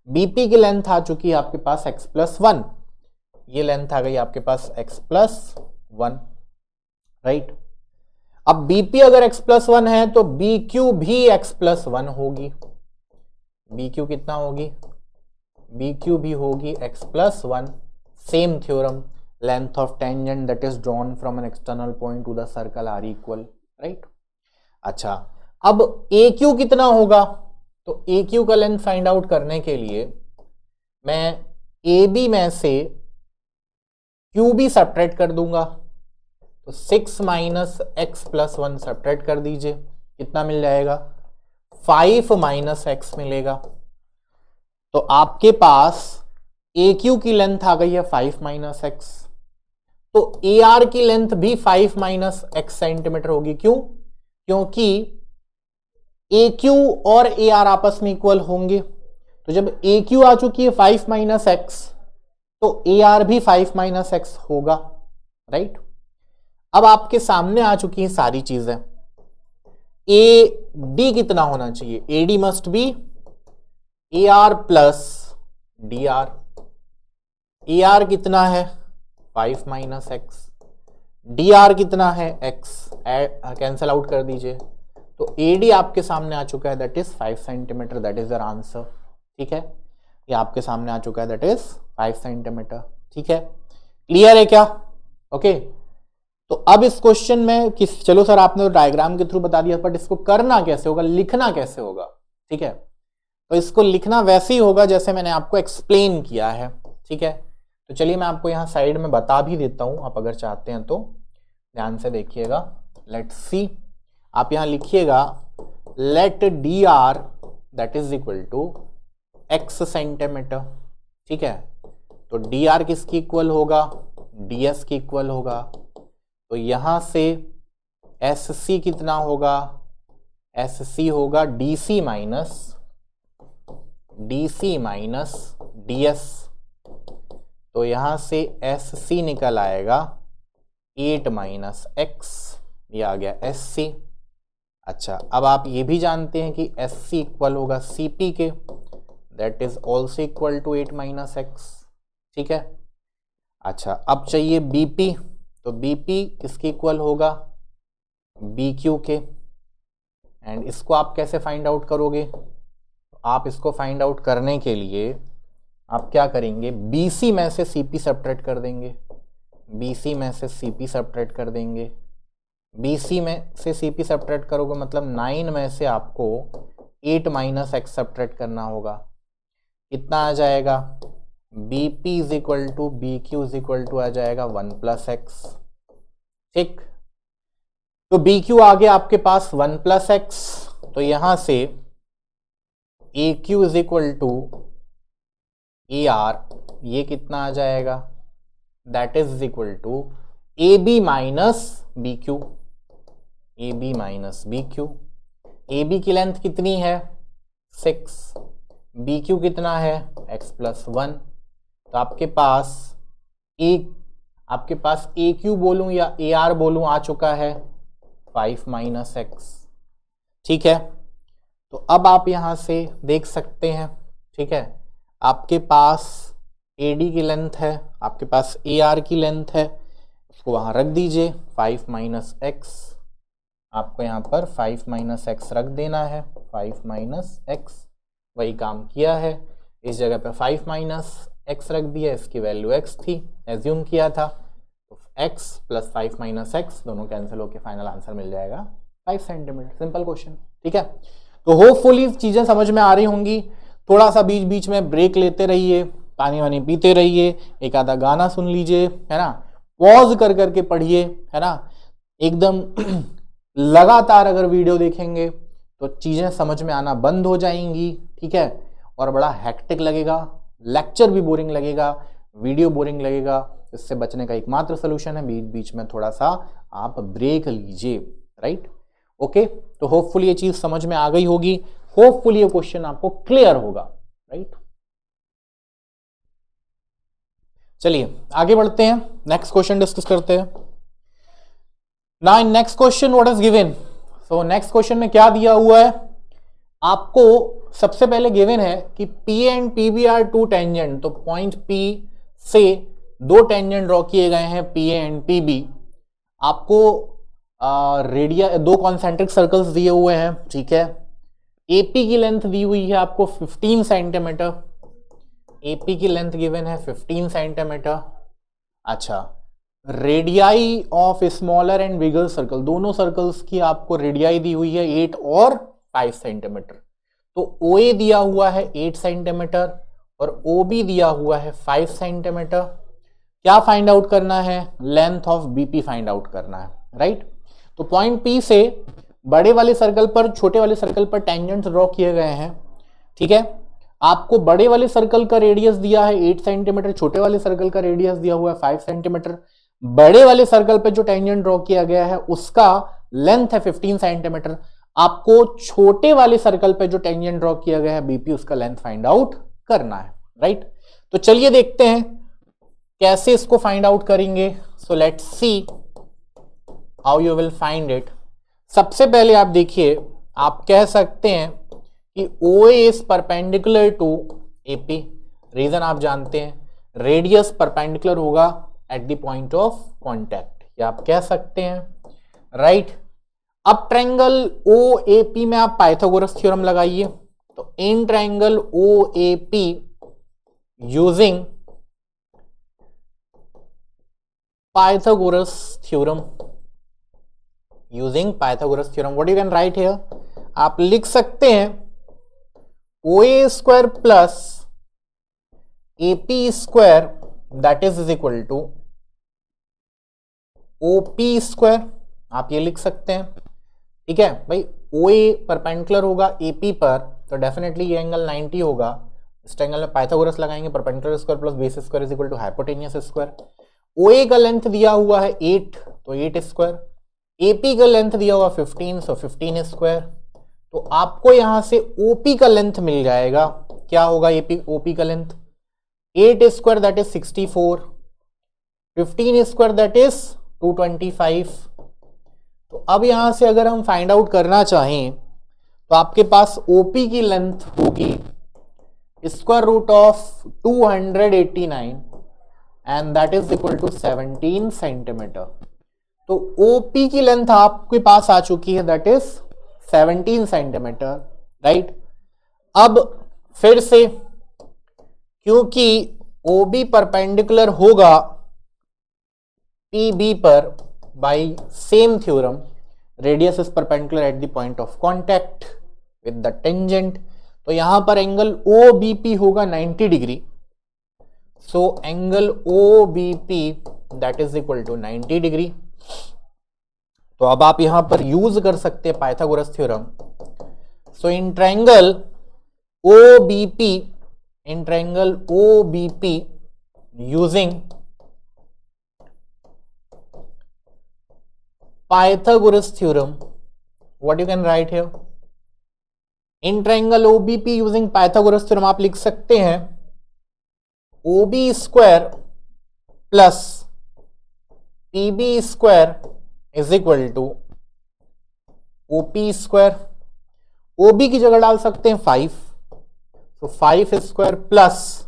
BP की लेंथ आ चुकी है आपके पास x प्लस 1, ये लेंथ आ गई आपके पास x प्लस 1, राइट। अब BP अगर x प्लस 1 है तो BQ भी x प्लस 1 होगी। BQ कितना होगी, BQ भी होगी x plus 1। Same theorem, length of tangent that is drawn from an external point to the circle are equal, right. अच्छा, अब AQ कितना होगा, तो AQ का लेंथ फाइंड आउट करने के लिए मैं AB में से QB सब्ट्रैक्ट कर दूंगा। तो 6 माइनस x प्लस 1 सब्ट्रैक्ट कर दीजिए, कितना मिल जाएगा 5 माइनस x मिलेगा। तो आपके पास AQ की लेंथ आ गई है 5 माइनस x, तो AR की लेंथ भी 5 माइनस x सेंटीमीटर होगी। क्यों, क्योंकि AQ और AR आपस में इक्वल होंगे। तो जब AQ आ चुकी है 5 माइनस x तो AR भी 5 माइनस x होगा, राइट। अब आपके सामने आ चुकी हैं सारी चीजें। AD कितना होना चाहिए, AD must be AR plus DR। AR कितना है 5 माइनस x, डी आर कितना है x, कैंसल आउट कर दीजिए, तो AD आपके सामने आ चुका है, that is 5 centimetre, that is your answer. ठीक है, ये आपके सामने आ चुका है, दैट इज 5 सेंटीमीटर। ठीक है, क्लियर है क्या? ओके, तो अब इस क्वेश्चन में चलो सर आपने डायग्राम के थ्रू बता दिया, बट इसको करना कैसे होगा, लिखना कैसे होगा? ठीक है, तो इसको लिखना वैसे ही होगा जैसे मैंने आपको एक्सप्लेन किया है। ठीक है, तो चलिए मैं आपको यहाँ साइड में बता भी देता हूं, आप अगर चाहते हैं तो ध्यान से देखिएगा। लेट्स सी, आप यहाँ लिखिएगा let D R that is equal to x centimetre. ठीक है, तो डी आर किसकी इक्वल होगा? ds की इक्वल होगा। तो यहां से SC कितना होगा? SC होगा DC माइनस ds। तो यहां से SC निकल आएगा 8 माइनस x, ये आ गया SC। अच्छा, अब आप ये भी जानते हैं कि SC इक्वल होगा CP के, that is also equal to 8 minus x। ठीक है, अच्छा अब चाहिए BP, तो BP किसके इक्वल होगा? BQ के। एंड इसको आप कैसे फाइंड आउट करोगे? आप इसको फाइंड आउट करने के लिए आप क्या करेंगे? BC में से CP सब्ट्रैक्ट कर देंगे, BC में से CP सब्ट्रैक्ट कर देंगे। BC में से CP सब्ट्रैक्ट करोगे मतलब 9 में से आपको 8 माइनस x सब्ट्रैक्ट करना होगा। कितना आ जाएगा? BP is equal to BQ is equal to आ जाएगा 1 प्लस x। ठीक, तो BQ आ गया आपके पास 1 प्लस x, तो यहां से AQ is equal to AR, ये कितना आ जाएगा? That is equal to AB minus BQ, AB minus BQ। AB की लेंथ कितनी है? 6, BQ कितना है? x plus 1। तो आपके पास AQ बोलूं या AR बोलूं आ चुका है 5 माइनस x। ठीक है, तो अब आप यहां से देख सकते हैं। ठीक है, आपके पास AD की लेंथ है, आपके पास AR की लेंथ है, उसको वहां रख दीजिए 5 माइनस x। आपको यहां पर 5 माइनस x रख देना है, 5 माइनस x, वही काम किया है। इस जगह पे 5 माइनस x रख दिया, इसकी वैल्यू x थी, एज्यूम किया था, तो x प्लस 5 माइनस x दोनों कैंसिल होकर फाइनल आंसर मिल जाएगा 5 सेंटीमीटर। Simple question. ठीक है, तो होपफुली चीजें समझ में आ रही होंगी। थोड़ा सा बीच बीच में ब्रेक लेते रहिए, पानी वानी पीते रहिए, एक आधा गाना सुन लीजिए, है ना, पॉज कर करके पढ़िए, है ना, एकदम लगातार अगर वीडियो देखेंगे तो चीजें समझ में आना बंद हो जाएंगी। ठीक है, और बड़ा हेक्टिक लगेगा, लेक्चर भी बोरिंग लगेगा, वीडियो बोरिंग लगेगा। इससे बचने का एकमात्र सोल्यूशन है बीच बीच में थोड़ा सा आप ब्रेक लीजिए। राइट, ओके, तो होपफुली ये चीज समझ में आ गई होगी, होपफुली ये क्वेश्चन आपको क्लियर होगा। राइट, चलिए आगे बढ़ते हैं, नेक्स्ट क्वेश्चन डिस्कस करते हैं। Now in next question what is given? So next question में क्या दिया हुआ है आपको? सबसे पहले गिवन है कि P and PB are 2 tangent, तो पॉइंट P से 2 टेंजेंट ड्रॉ किए गए हैं PA एंड PB। आपको रेडिया 2 कॉन्सेंट्रिक सर्कल्स दिए हुए हैं। ठीक है, AP की लेंथ दी हुई है आपको 15 सेंटीमीटर, AP की लेंथ गिवन है 15 सेंटीमीटर। अच्छा, radii of smaller and bigger circle, दोनों सर्कल्स की आपको रेडियाई दी हुई है 8 और 5 सेंटीमीटर। तो OA दिया हुआ है 8 सेंटीमीटर और OB दिया हुआ है 5 सेंटीमीटर। क्या फाइंड आउट करना है? Length of BP find out करना है। राइट, तो पॉइंट P से बड़े वाले सर्कल पर छोटे वाले सर्कल पर टेंजेंट्स ड्रॉ किए गए हैं। ठीक है, आपको बड़े वाले सर्कल का रेडियस दिया है 8 सेंटीमीटर, छोटे वाले सर्कल का रेडियस दिया हुआ है 5 सेंटीमीटर। बड़े वाले सर्कल पे जो टेंजेंट ड्रॉ किया गया है उसका लेंथ है 15 सेंटीमीटर। आपको छोटे वाले सर्कल पे जो टेंजेंट ड्रॉ किया गया है BP, उसका लेंथ फाइंड आउट करना है। राइट, तो चलिए देखते हैं कैसे इसको फाइंड आउट करेंगे। So let's see how you will find it. सबसे पहले आप देखिए, आप कह सकते हैं कि OA is perpendicular to AP। Reason आप जानते हैं, रेडियस परपेंडिकुलर होगा at the point of contact, ये आप कह सकते हैं, राइट। अब ट्रायंगल OAP में आप पाइथागोरस थ्योरम लगाइए, तो in triangle OAP using Pythagoras theorem, what you can write here, आप लिख सकते हैं OA square plus AP square that is equal to OP square, आप ये लिख सकते हैं, ठीक है भाई। OA परपेंडिकुलर होगा AP पर, तो डेफिनेटली ये एंगल 90 होगा। इस ट्रायंगल में पाइथागोरस लगाएंगे, perpendicular square plus base square is equal to hypotenuse square. OA का लेंथ दिया हुआ है 8, तो 8 स्क्वायर। AP का लेंथ दिया हुआ 15, सो 15 स्क्वायर। तो आपको यहां से OP का लेंथ मिल जाएगा, क्या होगा OP का length, 8 square that is 64, 15 square that is 225। तो अब यहां से अगर हम फाइंड आउट करना चाहें तो आपके पास OP की लेंथ होगी square root of 289 and that is equal to 17 centimetre. तो OP की लेंथ आपके पास आ चुकी है, दैट इज 17 सेंटीमीटर, राइट। अब फिर से क्योंकि OB परपेंडिकुलर होगा PB पर by same theorem, radius is perpendicular at the point of contact with the tangent, तो यहां पर एंगल OBP होगा 90 degree. So angle OBP that is equal to 90 degree. तो अब आप यहां पर यूज कर सकते हैं Pythagoras theorem. So in triangle OBP using Pythagoras theorem, what you can write here, in triangle OBP using Pythagoras theorem आप लिख सकते हैं OB square plus PB square is equal to OP square. OB की जगह डाल सकते हैं 5, तो 5 स्क्वायर प्लस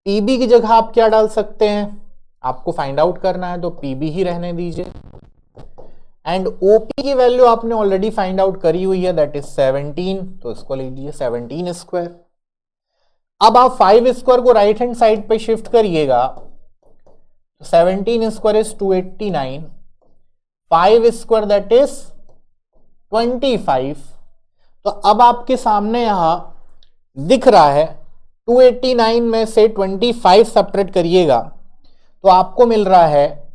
PB की जगह आप क्या डाल सकते हैं, आपको फाइंड आउट करना है तो PB ही रहने दीजिए। एंड OP की वैल्यू आपने ऑलरेडी फाइंड आउट करी हुई है, दैट इज 17, तो इसको लीजिए 17 स्क्वायर। अब आप 5 स्क्वायर को राइट हैंड साइड पे शिफ्ट करिएगा, 17 square is 289, 5 square that is 25। तो अब आपके सामने यहां दिख रहा है 289 में से 25 सब्ट्रैक्ट करिएगा तो आपको मिल रहा है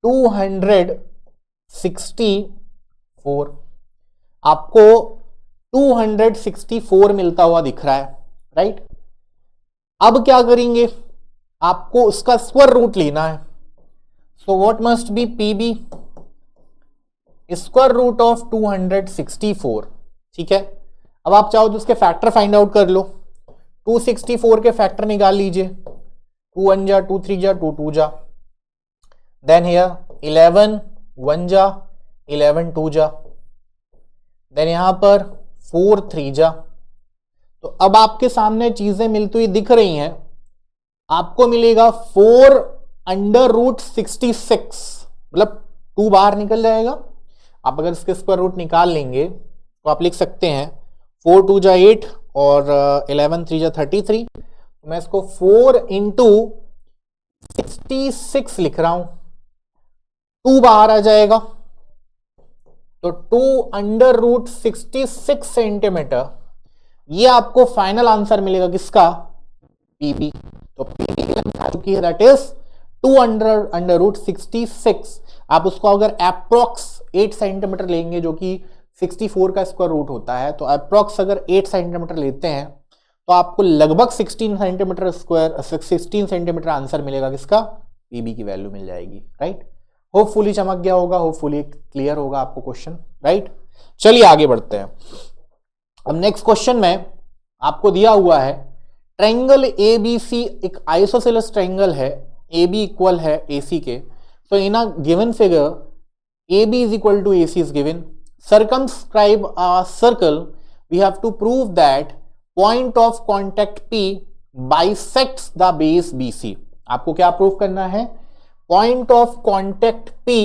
264, आपको 264 मिलता हुआ दिख रहा है, राइट। अब क्या करेंगे, आपको उसका स्क्वायर रूट लेना है। So what must be PB, square root of 264, ठीक है। अब आप चाहो तो उसके फैक्टर फाइंड आउट कर लो, 264 के फैक्टर निकाल लीजिए, 2 1 जा, 2 3 जा, 2 2 जा, देन हियर 11 1 जा, 11 2 जा, देन यहां पर 4 3 जा। तो अब आपके सामने चीजें मिलती हुई दिख रही हैं, आपको मिलेगा 4 अंडर रूट 66, मतलब 2 बाहर निकल जाएगा। आप अगर इसके स्क्वायर रूट निकाल लेंगे तो आप लिख सकते हैं 4 2 जा 8 और 11 3 जा 33। तो मैं इसको 4 इंटू 66 लिख रहा हूं, 2 बाहर आ जाएगा, तो 2 अंडर रूट 66 सेंटीमीटर, ये आपको फाइनल आंसर मिलेगा किसका, PB। तो PB की लेंथ आ चुकी है, दैट इज 2 अंडर रूट 66। आप उसको अगर अप्रॉक्स 8 सेंटीमीटर लेंगे जो कि 64 का स्क्वायर रूट होता है, तो अप्रॉक्स अगर 8 सेंटीमीटर लेते हैं तो आपको लगभग 16 सेंटीमीटर स्क्वायर 16 सेंटीमीटर आंसर मिलेगा किसका, PB की वैल्यू मिल जाएगी, राइट। होपफुली चमक गया होगा, होपफुली क्लियर होगा आपको क्वेश्चन, राइट। चलिए आगे बढ़ते हैं। अब नेक्स्ट क्वेश्चन में आपको दिया हुआ है ट्रायंगल ABC एक आइसोसेलेस ट्रायंगल है, AB इक्वल है AC के। So in a given figure, AB is equal to AC is given. Circumscribe a circle. We have to prove that point of contact P bisects the base BC. आपको क्या prove करना है, point of contact P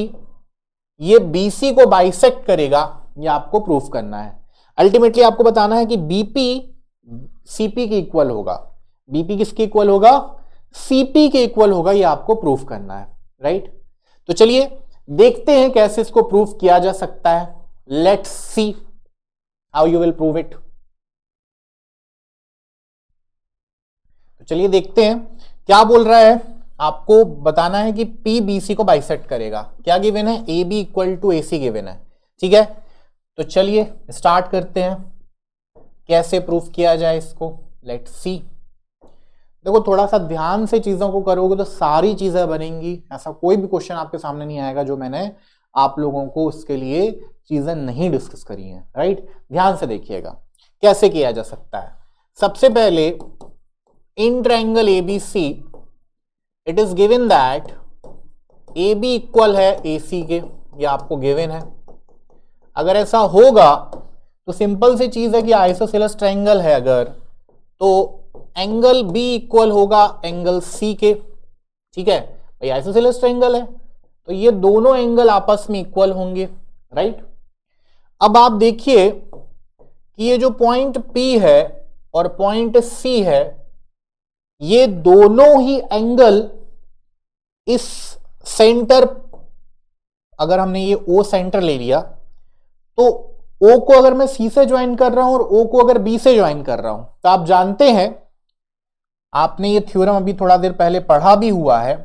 ये BC को bisect करेगा, ये आपको proof करना है। अल्टीमेटली आपको बताना है कि BP CP के इक्वल होगा। BP किसके इक्वल होगा? CP के इक्वल होगा, ये आपको प्रूफ करना है, राइट। तो चलिए देखते हैं कैसे इसको प्रूफ किया जा सकता है। Let's see how you will prove it. तो चलिए देखते हैं क्या बोल रहा है। आपको बताना है कि P BC को बाइसेक्ट करेगा। क्या गिवन है? AB equal to AC given है, ठीक है। तो चलिए स्टार्ट करते हैं, कैसे प्रूफ किया जाए इसको। Let's see. देखो थोड़ा सा ध्यान से चीजों को करोगे तो सारी चीजें बनेंगी। ऐसा कोई भी क्वेश्चन आपके सामने नहीं आएगा जो मैंने आप लोगों को उसके लिए चीजें नहीं डिस्कस करी हैं, राइट। ध्यान से देखिएगा कैसे किया जा सकता है। सबसे पहले in triangle ABC it is given that AB equal है AC के, ये आपको गिवन है। अगर ऐसा होगा तो सिंपल सी चीज है कि आइसोसेलेस ट्रायंगल है अगर, तो एंगल B इक्वल होगा एंगल C के, ठीक है। भाई आइसोसेलेस ट्रायंगल है तो ये दोनों एंगल आपस में इक्वल होंगे, राइट। अब आप देखिए कि ये जो पॉइंट P है और पॉइंट C है, ये दोनों ही एंगल इस सेंटर, अगर हमने ये O सेंटर ले लिया तो O को अगर मैं C से ज्वाइन कर रहा हूं और O को अगर B से ज्वाइन कर रहा हूं, तो आप जानते हैं, आपने ये थ्योरम अभी थोड़ा देर पहले पढ़ा भी हुआ है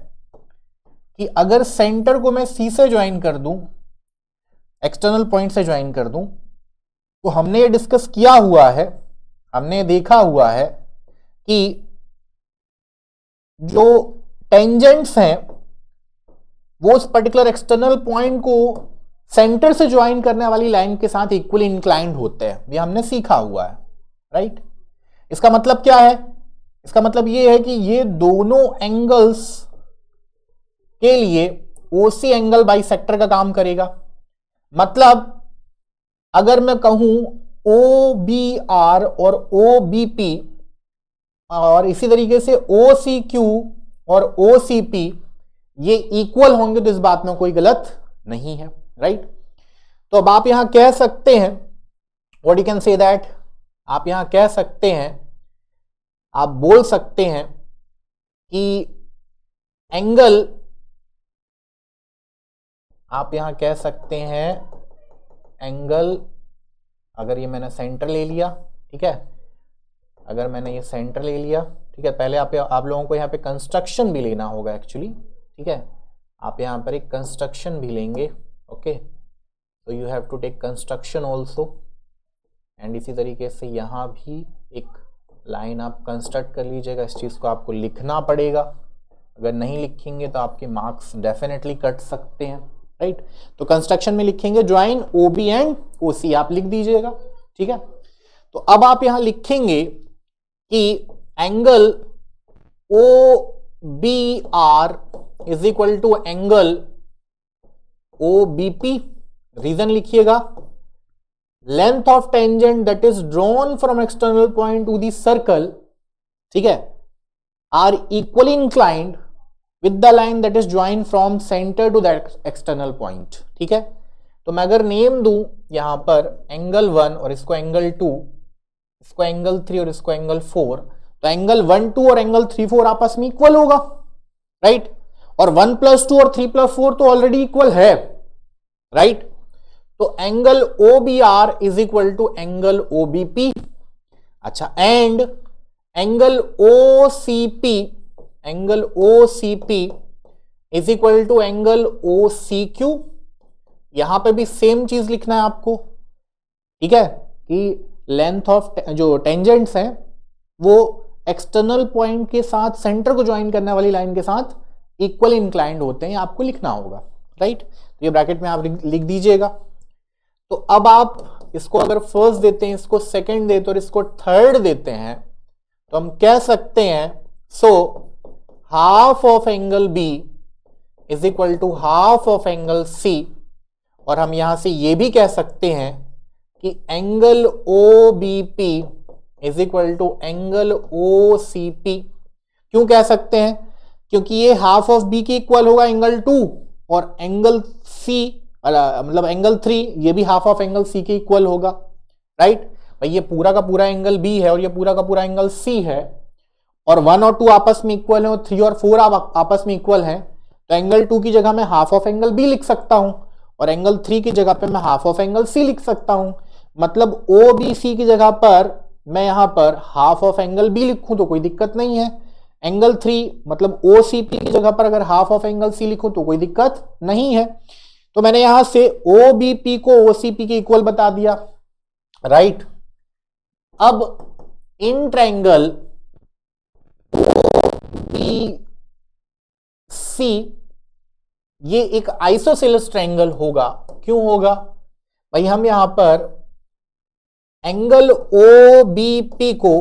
कि अगर सेंटर को मैं C से ज्वाइन कर दूं, एक्सटर्नल पॉइंट से ज्वाइन कर दूं, तो हमने ये डिस्कस किया हुआ है, हमने देखा हुआ है कि जो टेंजेंट्स हैं वो उस पर्टिकुलर एक्सटर्नल पॉइंट को सेंटर से ज्वाइन करने वाली लाइन के साथ इक्वली इंक्लाइंड होते हैं। ये हमने सीखा हुआ है, राइट। इसका मतलब क्या है? इसका मतलब ये है कि ये दोनों एंगल्स के लिए OC एंगल बाइसेक्टर का काम करेगा। मतलब अगर मैं कहूं OBR और OBP और इसी तरीके से OCQ और OCP ये इक्वल होंगे, तो इस बात में कोई गलत नहीं है, राइट। तो अब आप यहां कह सकते हैं, what you can say that, आप यहां कह सकते हैं, आप बोल सकते हैं कि एंगल, आप यहां कह सकते हैं एंगल, अगर ये मैंने सेंटर ले लिया, ठीक है, अगर मैंने ये सेंटर ले लिया, ठीक है। पहले आप लोगों को यहाँ पे कंस्ट्रक्शन भी लेना होगा एक्चुअली, ठीक है। आप यहाँ पर एक कंस्ट्रक्शन भी लेंगे, ओके। तो you have to take construction also, and इसी तरीके से यहाँ भी एक लाइन आप कंस्ट्रक्ट कर लीजिएगा। इस चीज़ को आपको लिखना पड़ेगा, अगर नहीं लिखेंगे तो आपके मार्क्स डेफिनेटली कट सकते हैं, राइट। तो कंस्ट्रक्शन में लिखेंगे ज्वाइन OB एंड OC, आप लिख दीजिएगा, ठीक है। तो अब आप यहां लिखेंगे कि angle OBR is equal to angle OBP। Reason लिखिएगा, length of tangent that is drawn from external point to the circle, ठीक है, are equally inclined with the line that is join from centre to that external point, ठीक है। तो मैं अगर name दूं यहां पर एंगल 1 और इसको एंगल 2, इसको एंगल 3 और इसको एंगल 4, तो एंगल 1, 2 और एंगल 3, 4 आपस में इक्वल होगा, राइट। और 1 + 2 और 3 + 4 तो ऑलरेडी इक्वल है, राइट। तो angle OBR is equal to angle OBP। अच्छा, and angle OCP is equal to angle OCQ। यहां पे भी सेम चीज लिखना है आपको, ठीक है, कि लेंथ ऑफ जो टेंजेंट्स हैं वो एक्सटर्नल पॉइंट के साथ सेंटर को ज्वाइन करने वाली लाइन के साथ इक्वल इंक्लाइंड होते हैं, आपको लिखना होगा, राइट। तो ये ब्रैकेट में आप लिख दीजिएगा। तो अब आप इसको अगर फर्स्ट देते हैं, इसको सेकंड देते हैं और इसको थर्ड देते हैं, तो हम कह सकते हैं so half of angle B is equal to half of angle C। और हम यहां से ये भी कह सकते हैं कि angle OBP is equal to angle OCP। क्यों कह सकते हैं? क्योंकि ये हाफ ऑफ बी के इक्वल होगा एंगल 2 और एंगल सी मतलब एंगल 3 ये भी हाफ ऑफ एंगल सी के इक्वल होगा, राइट। भाई ये पूरा का पूरा एंगल बी है और ये पूरा का पूरा एंगल सी है और 1 और 2 आपस में इक्वल है और 3 और 4 आपस में इक्वल है, तो एंगल 2 की जगह मैं हाफ ऑफ एंगल बी लिख सकता हूं और एंगल 3 की जगह पे मैं हाफ ऑफ एंगल सी लिख सकता हूं। मतलब ओ बी सी की जगह पर मैं यहां पर हाफ ऑफ एंगल बी लिखूं तो कोई दिक्कत नहीं है। एंगल 3 मतलब ओ सी पी की जगह पर अगर हाफ ऑफ एंगल सी लिखूं तो कोई दिक्कत नहीं है। तो मैंने यहां से ओ बी पी को ओ सी पी के इक्वल बता दिया, राइट। अब इन ट्रायंगल बी सी ये एक आइसोसेलेस ट्रायंगल होगा। क्यों होगा भाई, हम यहां पर एंगल ओ बी पी को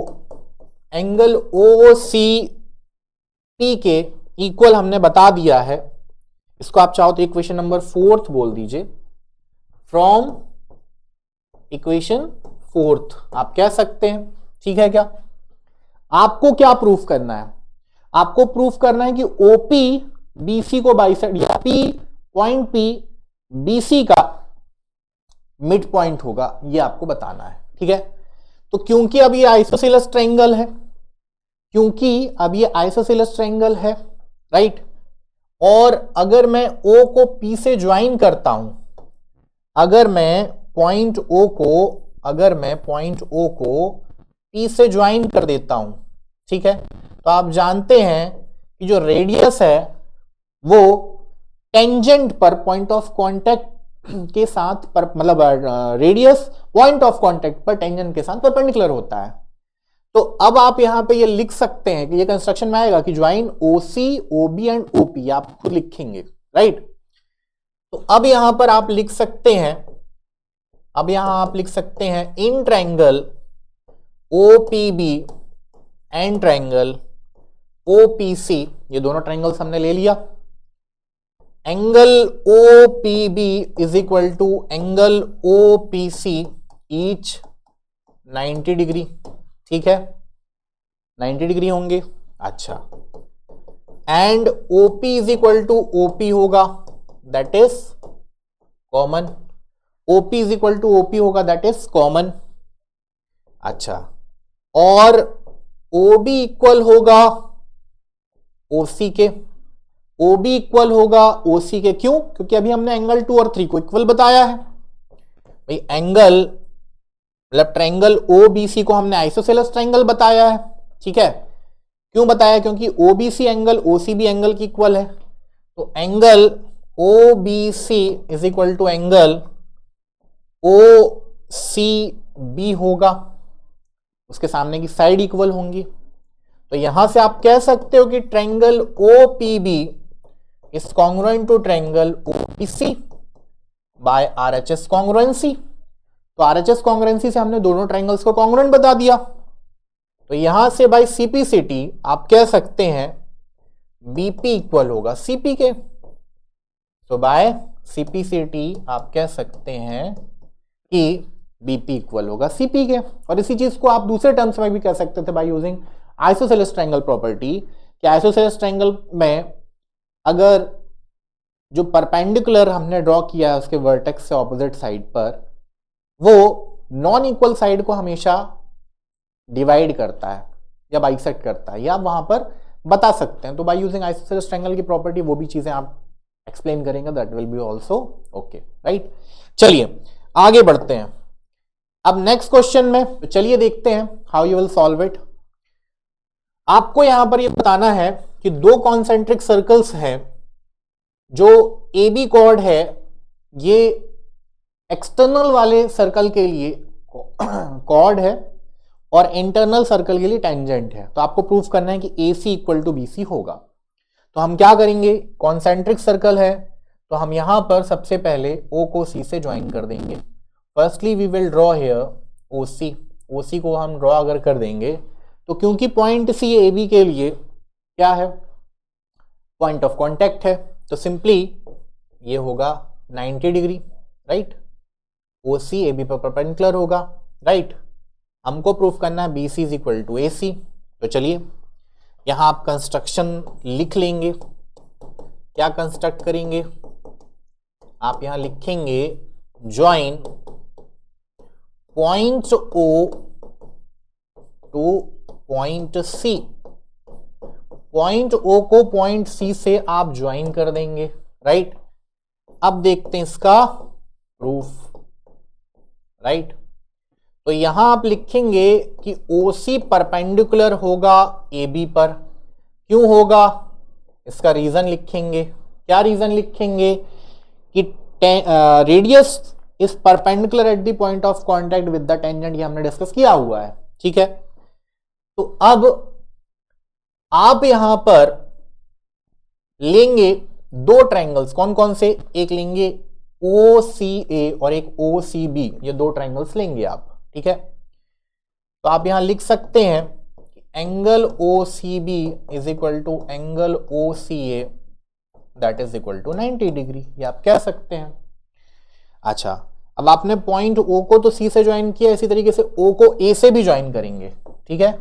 एंगल ओ सी पी के इक्वल हमने बता दिया है। इसको आप चाहो तो इक्वेशन नंबर 4 बोल दीजिए, फ्रॉम इक्वेशन 4 आप कह सकते हैं, ठीक है। क्या आपको क्या प्रूफ करना है, आपको प्रूफ करना है कि ओपी बीसी को बाइसेक्ट या पी पॉइंट पी बीसी का मिड पॉइंट होगा, ये आपको बताना है, ठीक है। तो क्योंकि अब ये आइसोसेलेस ट्रायंगल है, क्योंकि अब ये आइसोसेलेस ट्रायंगल है, राइट। और अगर मैं ओ को पी से ज्वाइन करता हूं, अगर मैं पॉइंट ओ को पी से ज्वाइन कर देता हूं, ठीक है, तो आप जानते हैं कि जो रेडियस है वो टेंजेंट पर पॉइंट ऑफ कांटेक्ट के साथ पर मतलब रेडियस पॉइंट ऑफ कांटेक्ट पर टेंजेंट के साथ परपेंडिकुलर होता है। तो अब आप यहां पे ये लिख सकते हैं कि ये कंस्ट्रक्शन में आएगा कि join OC OB and OP, आप खुद लिखेंगे, राइट। तो अब यहां पर आप लिख सकते हैं, अब यहां आप लिख सकते हैं in triangle O P B and triangle O P C, ये दोनों ट्रायंगल्स हमने ले लिया। Angle O P B is equal to angle O P C each 90 degree, ठीक है, 90 डिग्री होंगे। अच्छा, and O P is equal to O P होगा, that is common. O P is equal to O P होगा, दैट इज कॉमन। अच्छा, और ओबी इक्वल होगा ओसी के, ओबी इक्वल होगा ओसी के। क्यों? क्योंकि अभी हमने एंगल 2 और 3 को इक्वल बताया है। भाई एंगल मतलब ट्रायंगल ओबीसी को हमने आइसोसेलेस ट्रायंगल बताया है, ठीक है। क्यों बताया? क्योंकि ओबीसी एंगल ओसीबी एंगल की इक्वल है। तो angle OBC is equal to angle OCB होगा, उसके सामने की साइड इक्वल होंगी। तो यहां से आप कह सकते हो कि triangle OPB is congruent to triangle OPC by RHS congruency. तो आरएचएस कॉन्ग्रुएंसी से हमने दोनों ट्रायंगल्स को कॉन्ग्रुएंट बता दिया। तो यहां से बाय सीपीसीटी आप कह सकते हैं बीपी इक्वल होगा सीपी के। तो बाय सीपीसीटी आप कह सकते हैं कि बीपी इक्वल होगा सीपी के। और इसी चीज को आप दूसरे टर्म्स में भी कह सकते थे by using isosceles triangle property, कि आइसोसेलेस ट्रायंगल में अगर जो परपेंडिकुलर हमने ड्रॉ किया है उसके वर्टेक्स से ऑपोजिट साइड पर, वो नॉन इक्वल साइड को हमेशा डिवाइड करता है या बाइसेक्ट करता है, या आप वहां पर बता सकते हैं। तो बाय यूजिंग आइसोसेलेस ट्रायंगल की प्रॉपर्टी वो भी चीजें आप एक्सप्लेन करेंगे, that will be also okay, right. चलिए आगे बढ़ते हैं अब नेक्स्ट क्वेश्चन में। तो चलिए देखते हैं how you will solve it. आपको यहां पर ये बताना है कि दो कॉन्सेंट्रिक सर्कल्स हैं, जो ए बी कॉर्ड है ये एक्सटर्नल वाले सर्कल के लिए कॉर्ड है और इंटरनल सर्कल के लिए टेंजेंट है। तो आपको प्रूफ करना है कि ए सी इक्वल टू बी सी होगा। तो हम क्या करेंगे, कॉन्सेंट्रिक सर्कल है तो हम यहां पर सबसे पहले ओ को सी से ज्वाइन कर देंगे। Firstly we will draw here O C. O C को हम ड्रॉ अगर कर देंगे तो क्योंकि पॉइंट सी ए बी के लिए क्या है, पॉइंट ऑफ कांटेक्ट है, तो सिंपली ये होगा 90 degree, right. O C A B पर परपेंडिकुलर होगा, राइट। हमको प्रूफ करना है B C is equal to A C. तो चलिए यहां आप कंस्ट्रक्शन लिख लेंगे। क्या कंस्ट्रक्ट करेंगे आप यहां लिखेंगे join point O to point C. Point O को पॉइंट सी से आप ज्वाइन कर देंगे, राइट। अब देखते हैं इसका प्रूफ, राइट। तो यहां आप लिखेंगे कि OC परपेंडिकुलर होगा AB पर। क्यों होगा इसका रीजन लिखेंगे। क्या रीजन लिखेंगे कि radius is perpendicular at the point of contact with the tangent, ये हमने डिस्कस किया हुआ है, ठीक है। तो अब आप यहां पर लेंगे दो ट्रायंगल्स, कौन कौन से, एक लेंगे OCA और एक OCB, ये दो ट्रायंगल्स लेंगे आप, ठीक है। तो आप यहां लिख सकते हैं angle OCB is equal to angle OCA that is equal to 90 degree, ये आप कह सकते हैं। अच्छा, अब आपने पॉइंट O को तो C से ज्वाइन किया, इसी तरीके से O को A से भी ज्वाइन करेंगे, ठीक है।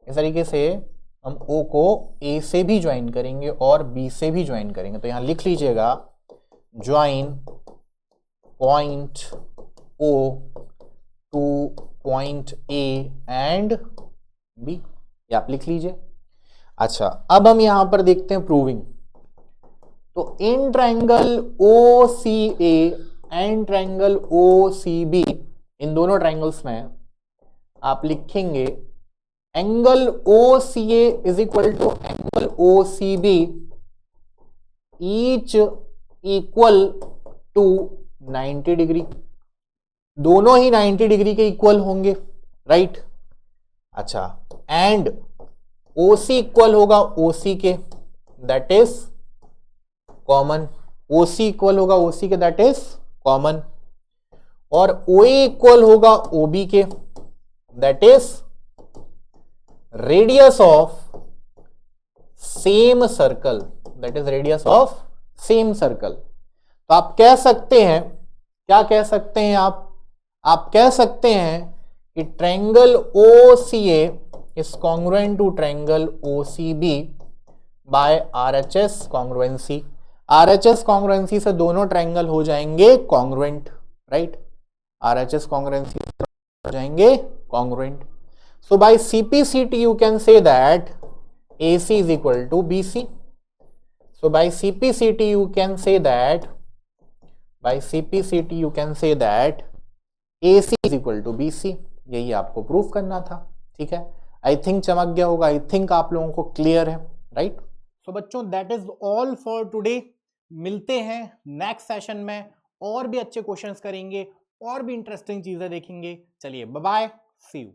इस तरीके से हम O को A से भी ज्वाइन करेंगे और B से भी ज्वाइन करेंगे। तो यहां लिख लीजिएगा join point O two point A and B, ये आप लिख लीजिए। अच्छा, अब हम यहां पर देखते हैं प्रूविंग। तो in triangle OCA and triangle OCB, इन दोनों ट्रायंगल्स में आप लिखेंगे angle OCA is equal to angle OCB each equal to 90 degree, दोनों ही 90 डिग्री के इक्वल होंगे, राइट। अच्छा, एंड OC इक्वल होगा OC के, that is common. OC equal होगा OC के, दैट इज कॉमन। और OA इक्वल होगा OB के, that is radius of same circle, that is radius of same circle. तो आप कह सकते हैं, क्या कह सकते हैं आप कह सकते हैं कि triangle OCA is congruent to triangle OCB by RHS congruency. RHS congruency से दोनों ट्रायंगल हो जाएंगे कॉन्ग्रुएंट, राइट। RHS कॉन्ग्रुएंसी हो जाएंगे congruent. So by CPCT you can say that AC is equal to BC. So by CPCT you can say that AC is equal to BC. यही आपको proof करना था, ठीक है। आई थिंक चमक गया होगा, आई थिंक आप लोगों को क्लियर है, राइट। सो बच्चों, that is all for today. मिलते हैं नेक्स्ट सेशन में, और भी अच्छे क्वेश्चंस करेंगे और भी इंटरेस्टिंग चीजें देखेंगे। चलिए, बाय बाय, सी यू।